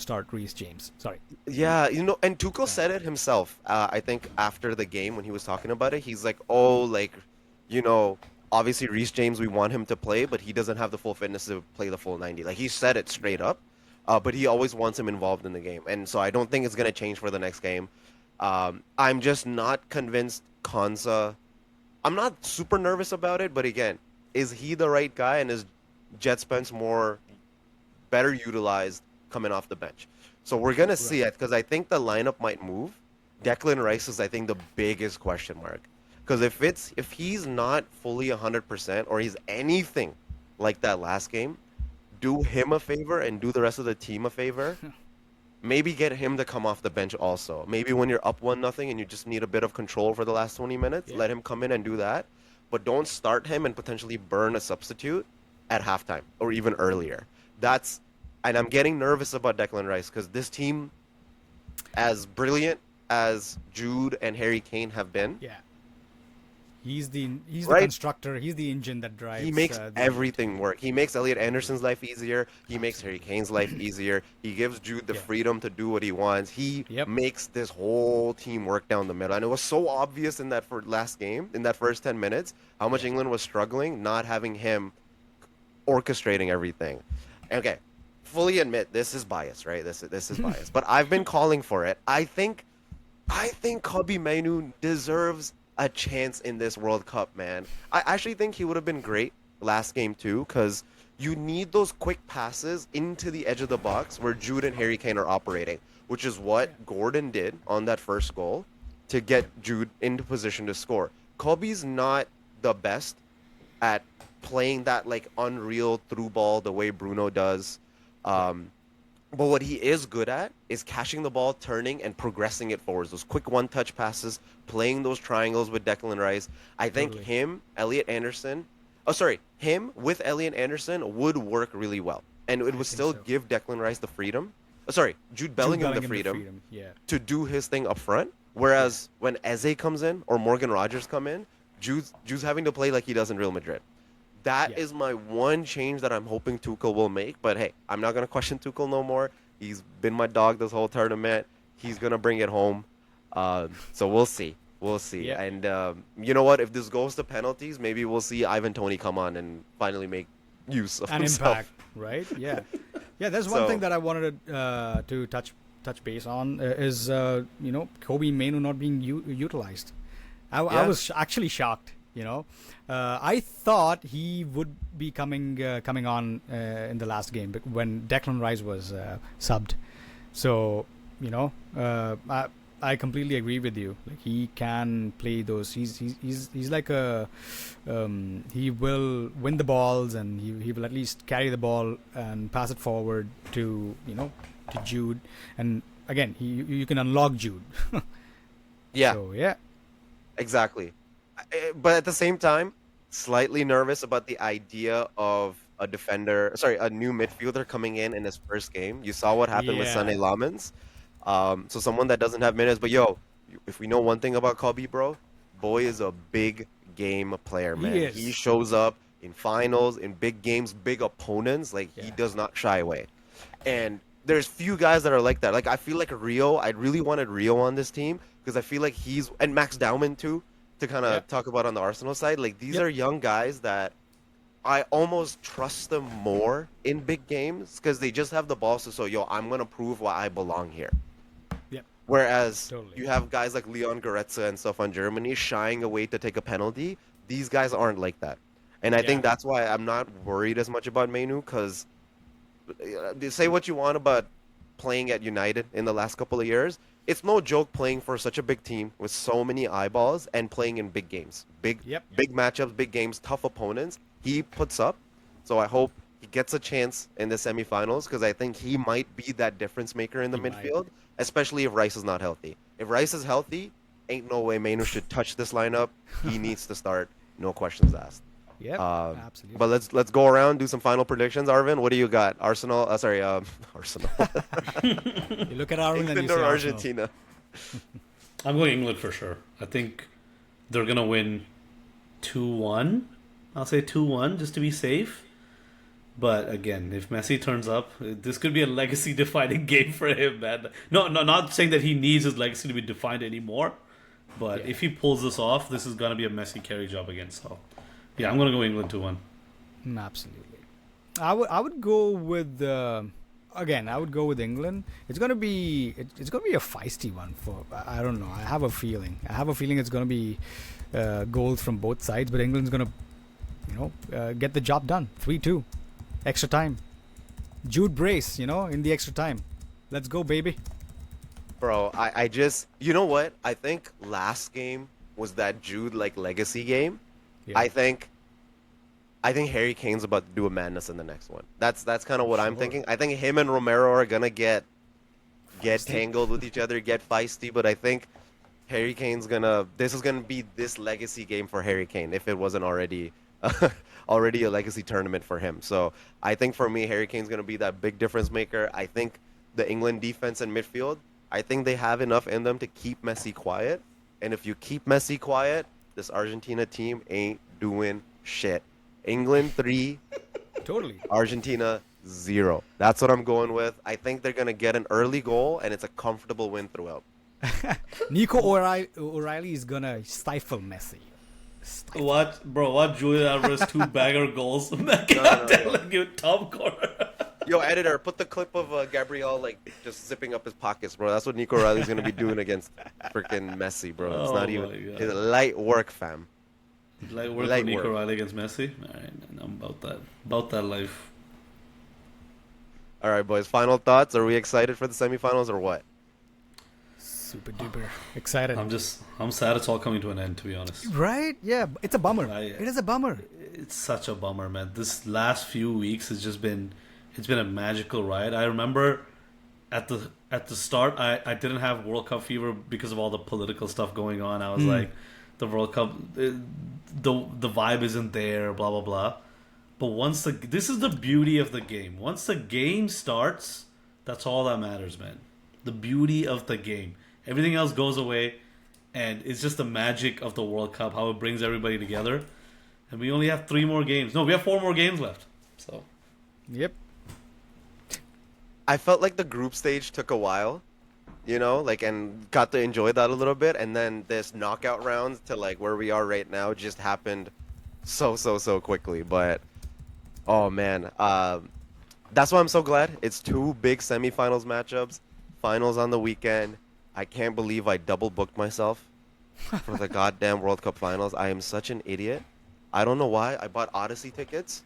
start Reece James. Sorry. Yeah, and Tuchel said it himself. I think after the game when he was talking about it, he's like, "Oh, like, obviously Reece James, we want him to play, but he doesn't have the full fitness to play the full 90." Like he said it straight up, but he always wants him involved in the game, and so I don't think it's gonna change for the next game. I'm just not convinced Konza. I'm not super nervous about it, but again, is he the right guy, and is Jet Spence better utilized coming off the bench? So we're gonna see it because I think the lineup might move. Declan Rice is, I think, the biggest question mark because if he's not fully 100% or he's anything like that last game, do him a favor and do the rest of the team a favor. Maybe get him to come off the bench also. Maybe when you're up 1-0 and you just need a bit of control for the last 20 minutes, let him come in and do that. But don't start him and potentially burn a substitute at halftime or even earlier. And I'm getting nervous about Declan Rice because this team, as brilliant as Jude and Harry Kane have been, He's the right? constructor. He's the engine that drives. He makes The everything work. He makes Elliot Anderson's life easier. He makes Harry Kane's life easier. He gives Jude the Yeah. freedom to do what he wants. He Yep. makes this whole team work down the middle. And it was so obvious in that last game, in that first 10 minutes, how much Yeah. England was struggling not having him orchestrating everything. Okay, fully admit this is bias, right? This is bias. But I've been calling for it. I think Kobe Mainu deserves a chance in this World Cup, man. I actually think he would have been great last game too, because you need those quick passes into the edge of the box where Jude and Harry Kane are operating, which is what Gordon did on that first goal to get Jude into position to score. Kobe's not the best at playing that like unreal through ball the way Bruno does. But what he is good at is catching the ball, turning, and progressing it forwards. Those quick one-touch passes, playing those triangles with Declan Rice. I think Totally. him with Elliot Anderson would work really well. And it would think still so. give Declan Rice the freedom. Jude Bellingham the freedom Yeah. to do his thing up front. Whereas when Eze comes in or Morgan Rogers come in, Jude's having to play like he does in Real Madrid. That is Yeah. my one change that I'm hoping Tuchel will make. But hey, I'm not going to question Tuchel no more. He's been my dog this whole tournament. He's going to bring it home. So we'll see. We'll see. Yeah. And you know what? If this goes to penalties, maybe we'll see Ivan Toney come on and finally make use of An himself. impact, right? Yeah. Yeah, there's one So- thing that I wanted to touch base on is Kobe Mainu not being utilized. I Yeah. was actually shocked. I thought he would be coming on in the last game when Declan Rice was subbed. So I completely agree with you. Like he can play those. He's like a he will win the balls and he will at least carry the ball and pass it forward to Jude. And again, you can unlock Jude. Yeah. So yeah. Exactly. But at the same time, slightly nervous about the idea of a new midfielder coming in his first game. You saw what happened with Yeah. Sunday Lamans. So someone that doesn't have minutes. But yo, if we know one thing about Kobe, bro, boy is a big game player, man. is. He shows up in finals, in big games, big opponents. Like he Yeah. does not shy away. And there's few guys that are like that. Like I feel like Rio. I really wanted Rio on this team because I feel like and Max Dowman too, to kind of Yep. talk about on the Arsenal side. Like these Yep. are young guys that I almost trust them more in big games because they just have the balls to yo, I'm gonna prove why I belong here. Yep. Whereas Totally. you have guys like Leon Goretzka and stuff on Germany shying away to take a penalty. These guys aren't like that, and I think Yeah. that's why I'm not worried as much about Mainu because say what you want about playing at United in the last couple of years. It's no joke playing for such a big team with so many eyeballs and playing in big games, big matchups, big games, tough opponents. He puts up, so I hope he gets a chance in the semifinals because I think he might be that difference maker in the He might. midfield, especially if Rice is not healthy. If Rice is healthy, ain't no way Mainu should touch this lineup. He needs to start, no questions asked. Yep. Absolutely. But let's go around, do some final predictions. Arvin, what do you got? Arsenal. Arsenal. You look at Arvin and England you say or Arsenal. Argentina? I'm going England for sure. I think they're gonna win 2-1. I'll say 2-1 just to be safe. But again, if Messi turns up, this could be a legacy-defining game for him, man. No, not saying that he needs his legacy to be defined anymore. But Yeah. if he pulls this off, this is gonna be a Messi carry job again. So, yeah, I'm gonna go England 2-1. Absolutely. I would go with again. I would go with England. It's gonna be a feisty one for. I don't know. I have a feeling. It's gonna be goals from both sides, but England's gonna get the job done. 3-2, extra time. Jude brace, in the extra time. Let's go, baby. Bro, I just, you know what? I think last game was that Jude legacy game. Yeah. I think Harry Kane's about to do a madness in the next one. That's kind of what I'm Sure. thinking. I think him and Romero are gonna get tangled with each other, get feisty. But I think Harry Kane's this is gonna be this legacy game for Harry Kane if it wasn't already already a legacy tournament for him. So I think for me, Harry Kane's gonna be that big difference maker. I think the England defense and midfield, I think they have enough in them to keep Messi quiet. And if you keep Messi quiet, this Argentina team ain't doing shit. England 3, Totally. Argentina 0. That's what I'm going with. I think they're gonna get an early goal, and it's a comfortable win throughout. Nico O'Reilly is gonna stifle Messi. What, bro? What Julian Alvarez 2 bagger goals? That no, no. like you top corner. Yo, editor, put the clip of Gabriel like just zipping up his pockets, bro. That's what Nico Riley's gonna be doing against freaking Messi, bro. It's Oh not my even God. it's light work, fam. Light work Light for Nico work. Riley against Messi. All right, I'm about that. About that life. All right, boys. Final thoughts. Are we excited for the semifinals or what? Super duper excited. I'm sad it's all coming to an end, to be honest. Right? Yeah, it's a bummer. It is a bummer. It's such a bummer, man. This last few weeks has just been, it's been a magical ride. I remember at the start, I didn't have World Cup fever because of all the political stuff going on. I was like, the World Cup, the vibe isn't there, blah blah blah. But this is the beauty of the game. Once the game starts, that's all that matters, man. The beauty of the game. Everything else goes away, and it's just the magic of the World Cup, how it brings everybody together. And we only have 3 more games. No, we have 4 more games left. So, Yep. I felt like the group stage took a while, you know, like, and got to enjoy that a little bit, and then this knockout rounds to like where we are right now just happened so quickly. But oh man, that's why I'm so glad it's 2 big semifinals matchups, finals on the weekend. I can't believe I double booked myself for the goddamn World Cup finals. I am such an idiot. I don't know why I bought Odyssey tickets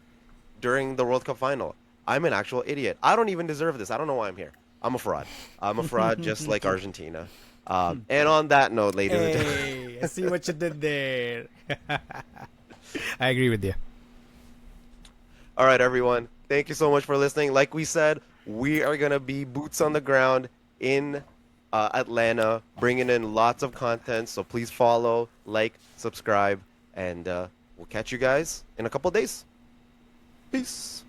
during the World Cup final. I'm an actual idiot. I don't even deserve this. I don't know why I'm here. I'm a fraud. I'm a fraud just like Argentina. And on that note, ladies and gentlemen. Hey, I see what you did there. I agree with you. All right, everyone. Thank you so much for listening. Like we said, we are going to be boots on the ground in Atlanta, bringing in lots of content. So please follow, like, subscribe, and we'll catch you guys in a couple days. Peace.